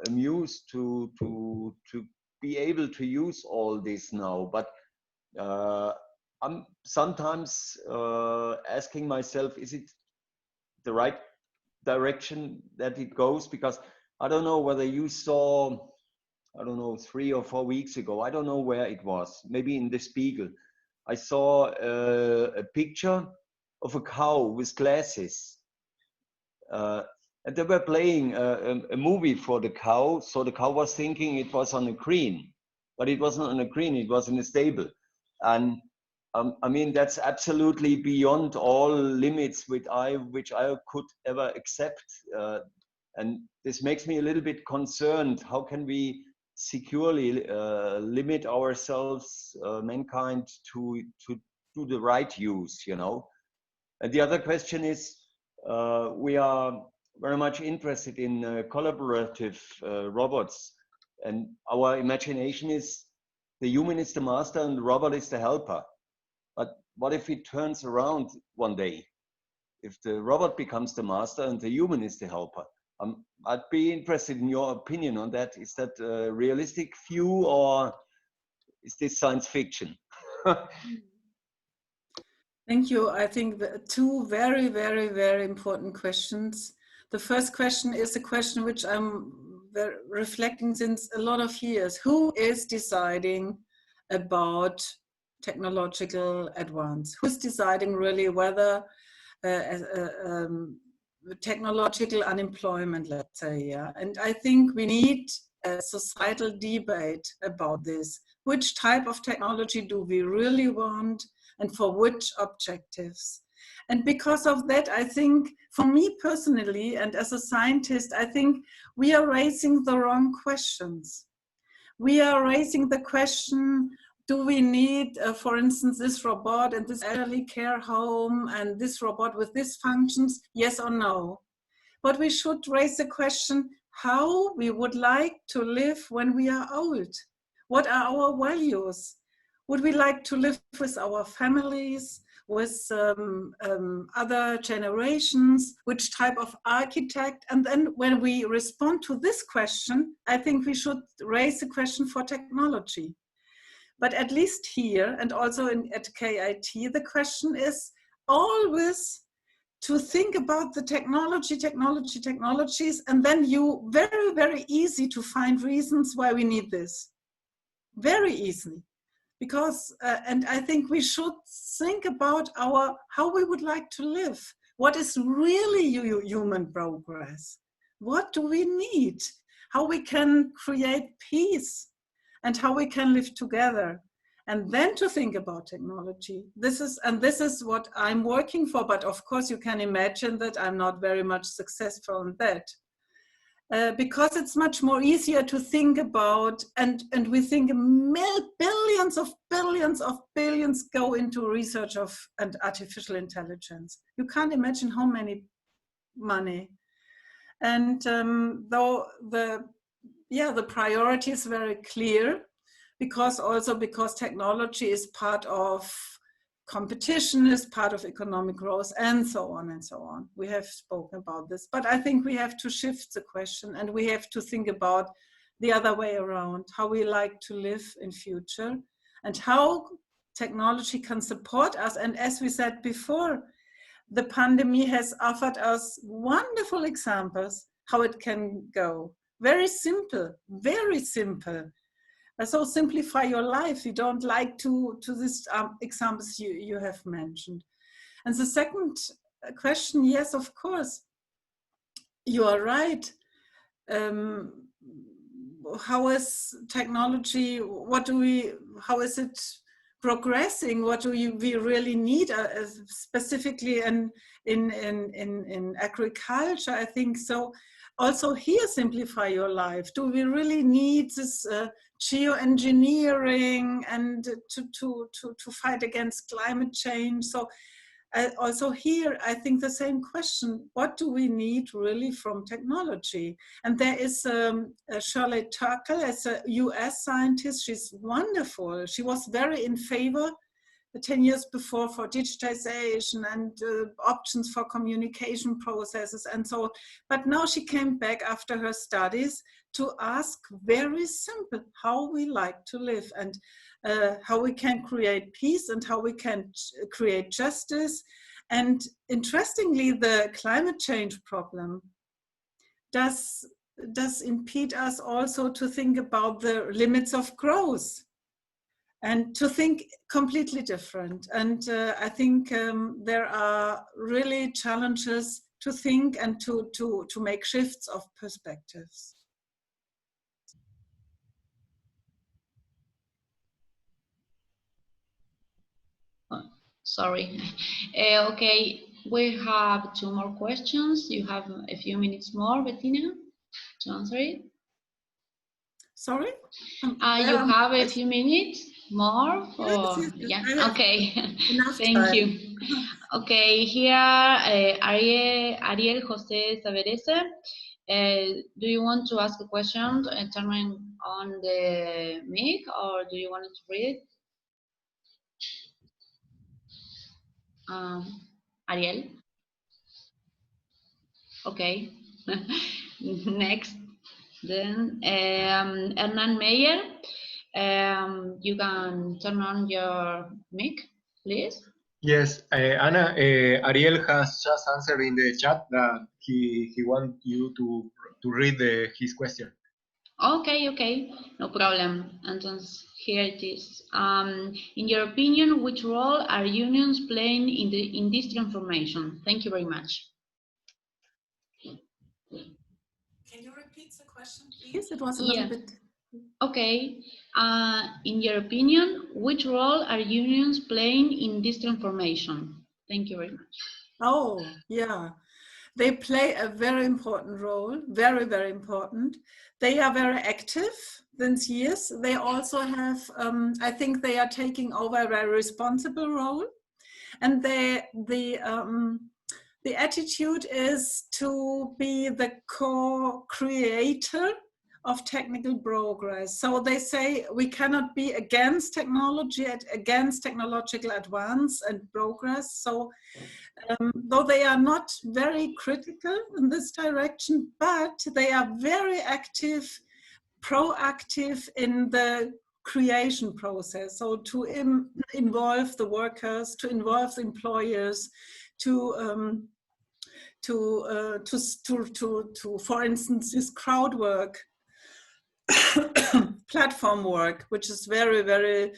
Speaker 7: amused to be able to use all this now. But I'm sometimes asking myself, is it the right direction that it goes? Because I don't know whether you saw, I don't know, 3 or 4 weeks ago, I don't know where it was, maybe in the Spiegel, I saw a picture of a cow with glasses. And they were playing a movie for the cow. So the cow was thinking it was on a green, but it wasn't on a green, it was in a stable. And I mean, that's absolutely beyond all limits which I could ever accept. And this makes me a little bit concerned. How can we securely limit ourselves, mankind, to do the right use, you know? And the other question is, we are very much interested in collaborative robots, and our imagination is the human is the master and the robot is the helper. But what if it turns around one day? If the robot becomes the master and the human is the helper, I'd be interested in your opinion on that. Is that a realistic view or is this science fiction?
Speaker 1: Thank you. I think the two very, very, very important questions. The first question is a question which I'm reflecting since a lot of years. Who is deciding about technological advance? Who's deciding really whether technological unemployment, let's say, yeah? And I think we need a societal debate about this. Which type of technology do we really want and for which objectives? And because of that, I think for me personally and as a scientist, I think we are raising the wrong questions. We are raising the question, do we need, for instance, this robot and this elderly care home and this robot with these functions, yes or no? But we should raise the question, how we would like to live when we are old. What are our values? Would we like to live with our families, with other generations? Which type of architect? And then when we respond to this question, I think we should raise the question for technology. But at least here, and also at KIT, the question is always to think about the technologies, and then you very, very easy to find reasons why we need this. Very easy. Because, and I think we should think about how we would like to live. What is really human progress? What do we need? How we can create peace and how we can live together. And then to think about technology. This is what I'm working for, but of course you can imagine that I'm not very much successful in that. Because it's much more easier to think about, and we think billions of billions go into research and artificial intelligence. You can't imagine how many money. And though the priority is very clear, because technology is part of competition, is part of economic growth, and so on and so on. We have spoken about this, but I think we have to shift the question and we have to think about the other way around, how we like to live in future and how technology can support us. And as we said before, the pandemic has offered us wonderful examples how it can go. Very simple, very simple. So simplify your life. You don't like to these examples you have mentioned. And the second question, yes, of course, you are right. How is technology, how is it progressing? What do we really need specifically in agriculture, I think so. Also here, simplify your life. Do we really need this geoengineering and to fight against climate change? So also here, I think the same question, what do we need really from technology? And there is Shirley Turkle as a US scientist, she's wonderful. She was very in favor 10 years before for digitization and options for communication processes and so on. But now she came back after her studies to ask very simple how we like to live and how we can create peace and how we can create justice. And interestingly, the climate change problem does impede us also to think about the limits of growth and to think completely different. And I think there are really challenges to think and to make shifts of perspectives.
Speaker 2: Sorry. Okay, we have 2 more questions. You have a few minutes more, Bettina, to answer it.
Speaker 1: Sorry?
Speaker 2: You have a few minutes more? Or,
Speaker 1: yes.
Speaker 2: Yeah, okay. Thank
Speaker 1: time.
Speaker 2: you. Okay, here, Ariel Jose Saberese. Do you want to ask a question turning on the mic, or do you want to read it? Ariel? Okay. Next, then Hernan Meyer. You can turn on your mic, please.
Speaker 8: Yes, Anna, Ariel has just answered in the chat that he wants you to read his question.
Speaker 2: Okay, okay, no problem. Entonces, here it is. In your opinion, which role are unions playing in this transformation? Thank you very much.
Speaker 1: Can you repeat the question, please? It was a little bit.
Speaker 2: Okay. In your opinion, which role are unions playing in this transformation? Thank you very much.
Speaker 1: Oh, yeah. They play a very important role, very, very important. They are very active since years. They also have, I think they are taking over a very responsible role. And the attitude is to be the co-creator of technical progress. So they say we cannot be against technology, against technological advance and progress. So though they are not very critical in this direction, but they are very active, proactive in the creation process. So to involve the workers, to involve the employers, to for instance, this crowd work, platform work, which is very, very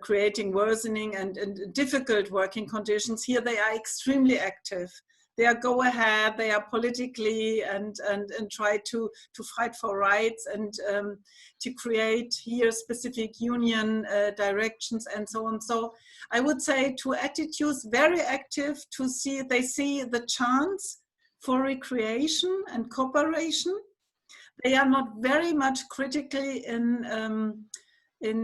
Speaker 1: creating worsening and difficult working conditions. Here they are extremely active. They are go ahead, they are politically and try to fight for rights and to create here specific union directions and so on. So I would say to attitudes very active, to see, they see the chance for recreation and cooperation. They are not very much critically in the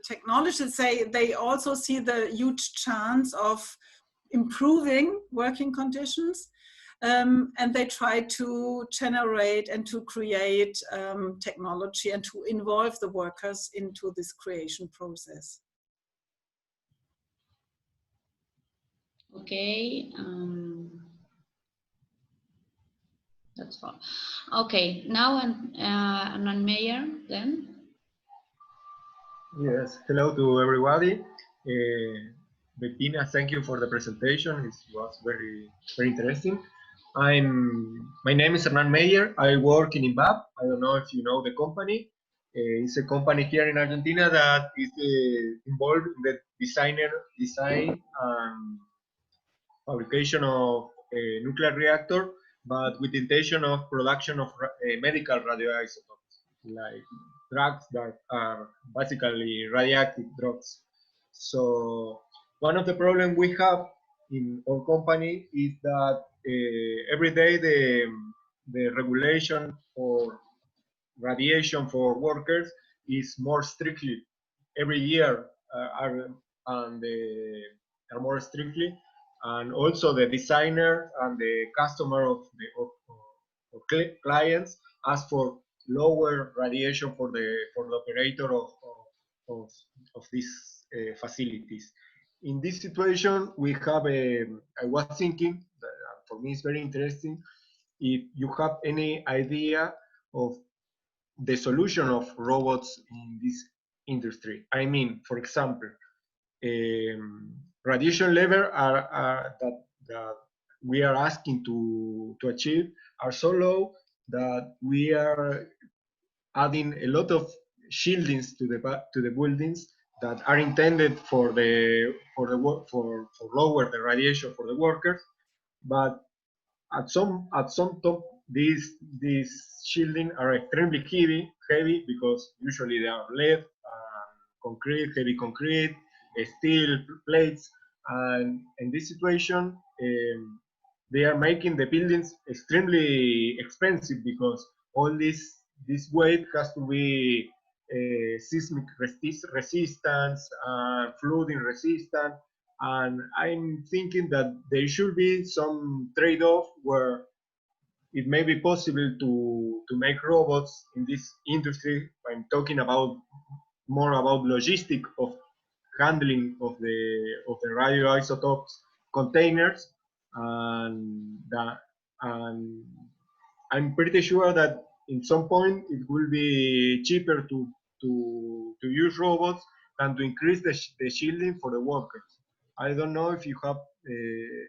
Speaker 1: technology. They also see the huge chance of improving working conditions, and they try to generate and to create technology and to involve the workers into this creation process.
Speaker 2: Okay. That's all. Okay, now Hernan Meyer then.
Speaker 8: Yes, hello to everybody. Bettina, thank you for the presentation. It was very, very interesting. My name is Hernan Meyer. I work in INVAP. I don't know if you know the company. It's a company here in Argentina that is involved in the design and fabrication of a nuclear reactor, but with the intention of production of medical radioisotopes, like drugs that are basically radioactive drugs. So one of the problems we have in our company is that every day the regulation for radiation for workers is more strictly. Every year are more strictly, and also the designer and the customer of clients ask for lower radiation for the operator of these facilities. In this situation, we have I was thinking, for me it's very interesting, if you have any idea of the solution of robots in this industry. I mean, for example, radiation level that we are asking to achieve are so low that we are adding a lot of shieldings to the buildings that are intended for lower the radiation for the workers, but at some top these shielding are extremely heavy because usually they are lead, concrete, heavy concrete, steel plates, and in this situation they are making the buildings extremely expensive because all this weight has to be seismic resistance and flooding resistant. And I'm thinking that there should be some trade-off where it may be possible to make robots in this industry. I'm talking about more about logistic of handling of the radioisotopes containers, and and I'm pretty sure that in some point it will be cheaper to use robots than to increase the shielding for the workers. I don't know if you have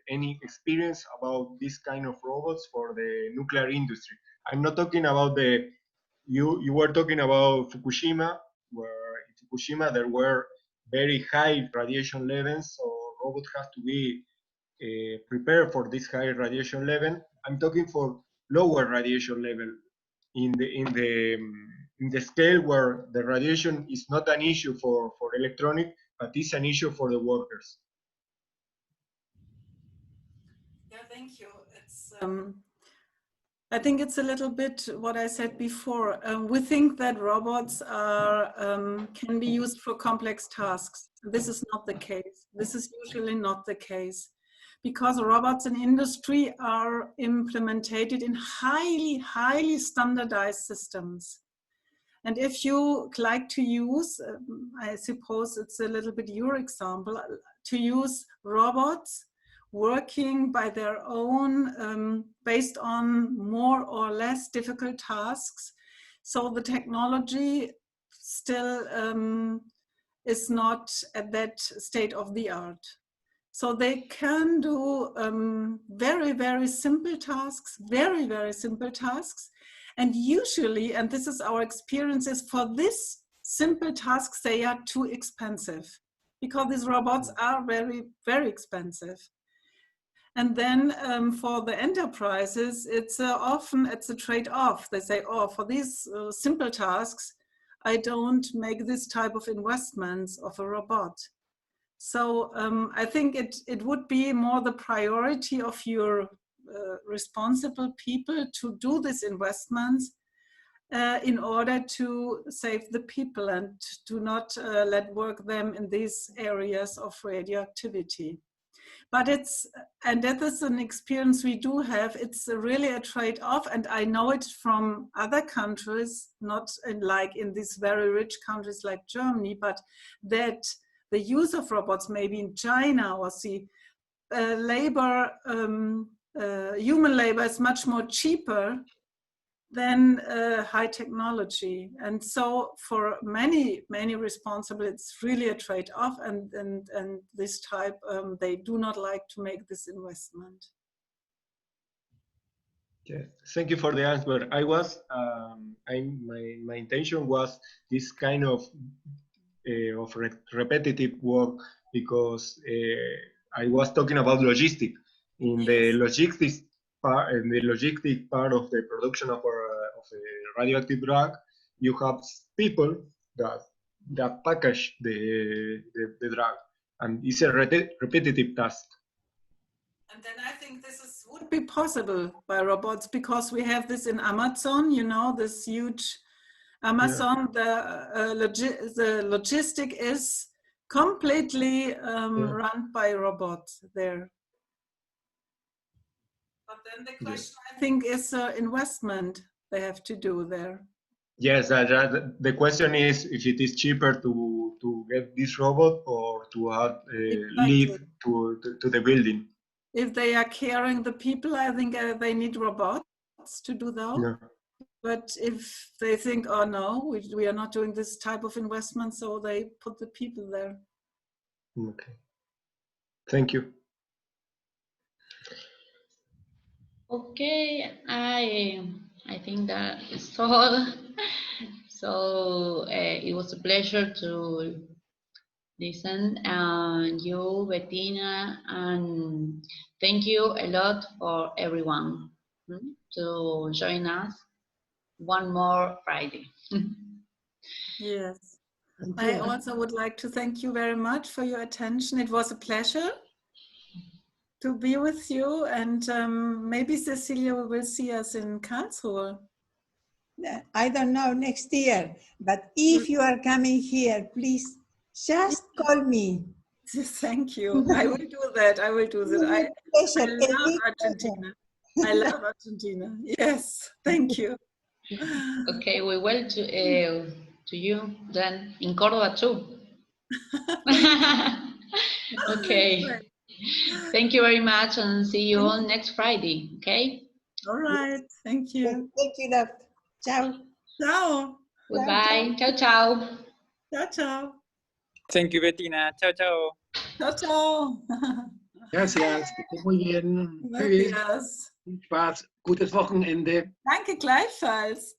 Speaker 8: any experience about this kind of robots for the nuclear industry. I'm not talking about you were talking about Fukushima, where in Fukushima there were very high radiation levels, so robots have to be prepared for this high radiation level. I'm talking for lower radiation level in the scale where the radiation is not an issue for electronic, but is an issue for the workers.
Speaker 1: Yeah, thank you. It's I think it's a little bit what I said before. We think that robots are can be used for complex tasks. This is not the case. This is usually not the case, because robots in industry are implemented in highly standardized systems. And if you like to use, I suppose it's a little bit your example, to use robots working by their own, based on more or less difficult tasks. So the technology still is not at that state of the art. So they can do very simple tasks, very simple tasks. And usually, and this is our experiences, for this simple tasks, they are too expensive, because these robots are very expensive. And then for the enterprises, it's often it's a trade-off. They say, oh, for these simple tasks, I don't make this type of investments of a robot. So I think it would be more the priority of your responsible people to do these investments in order to save the people and do not let work them in these areas of radioactivity. But and that is an experience we do have. It's really a trade-off, and I know it from other countries, not like in these very rich countries like Germany, but that the use of robots maybe in China or the labor, human labor is much more cheaper than high technology. And so for many responsible, it's really a trade-off, and this type, they do not like to make this investment.
Speaker 8: Yes, thank you for the answer. I was, my intention was this kind of repetitive work, because I was talking about logistics. In the logistics part, of the production of a radioactive drug, you have people that package the drug, and it's a repetitive task.
Speaker 1: And then I think this would be possible by robots, because we have this in Amazon, you know, this huge Amazon, the logistic is completely run by robots there. But then the question, I think, is investment they have to do there.
Speaker 8: Yes, the question is if it is cheaper to get this robot or to add leave to the building.
Speaker 1: If they are carrying the people, I think they need robots to do that. Yeah. But if they think, oh no, we are not doing this type of investment, so they put the people there.
Speaker 8: Okay. Thank you.
Speaker 2: Okay, I think that is all. So it was a pleasure to listen, and you, Bettina, and thank you a lot for everyone to join us one more Friday.
Speaker 1: Yes, I also would like to thank you very much for your attention. It was a pleasure to be with you, and maybe Cecilia will see us in Karlsruhe.
Speaker 4: I don't know, next year, but if you are coming here, please just call me.
Speaker 1: Thank you. I will do that. I will do that. I love Argentina. I love Argentina. Yes, thank you.
Speaker 2: Okay, we will to you then in Córdoba too. Okay. Thank you very much, and see you all next Friday. Okay.
Speaker 1: All right. Thank you.
Speaker 4: Thank you, love. Ciao.
Speaker 1: Ciao.
Speaker 2: Goodbye. Ciao, ciao.
Speaker 1: Ciao, ciao.
Speaker 6: Thank you, Bettina. Chao, chao.
Speaker 1: Ciao, ciao.
Speaker 3: Gracias, que estés muy bien. Tschüss.
Speaker 1: Gracias.
Speaker 3: Viel Spaß. Gutes Wochenende.
Speaker 1: Danke gleichfalls.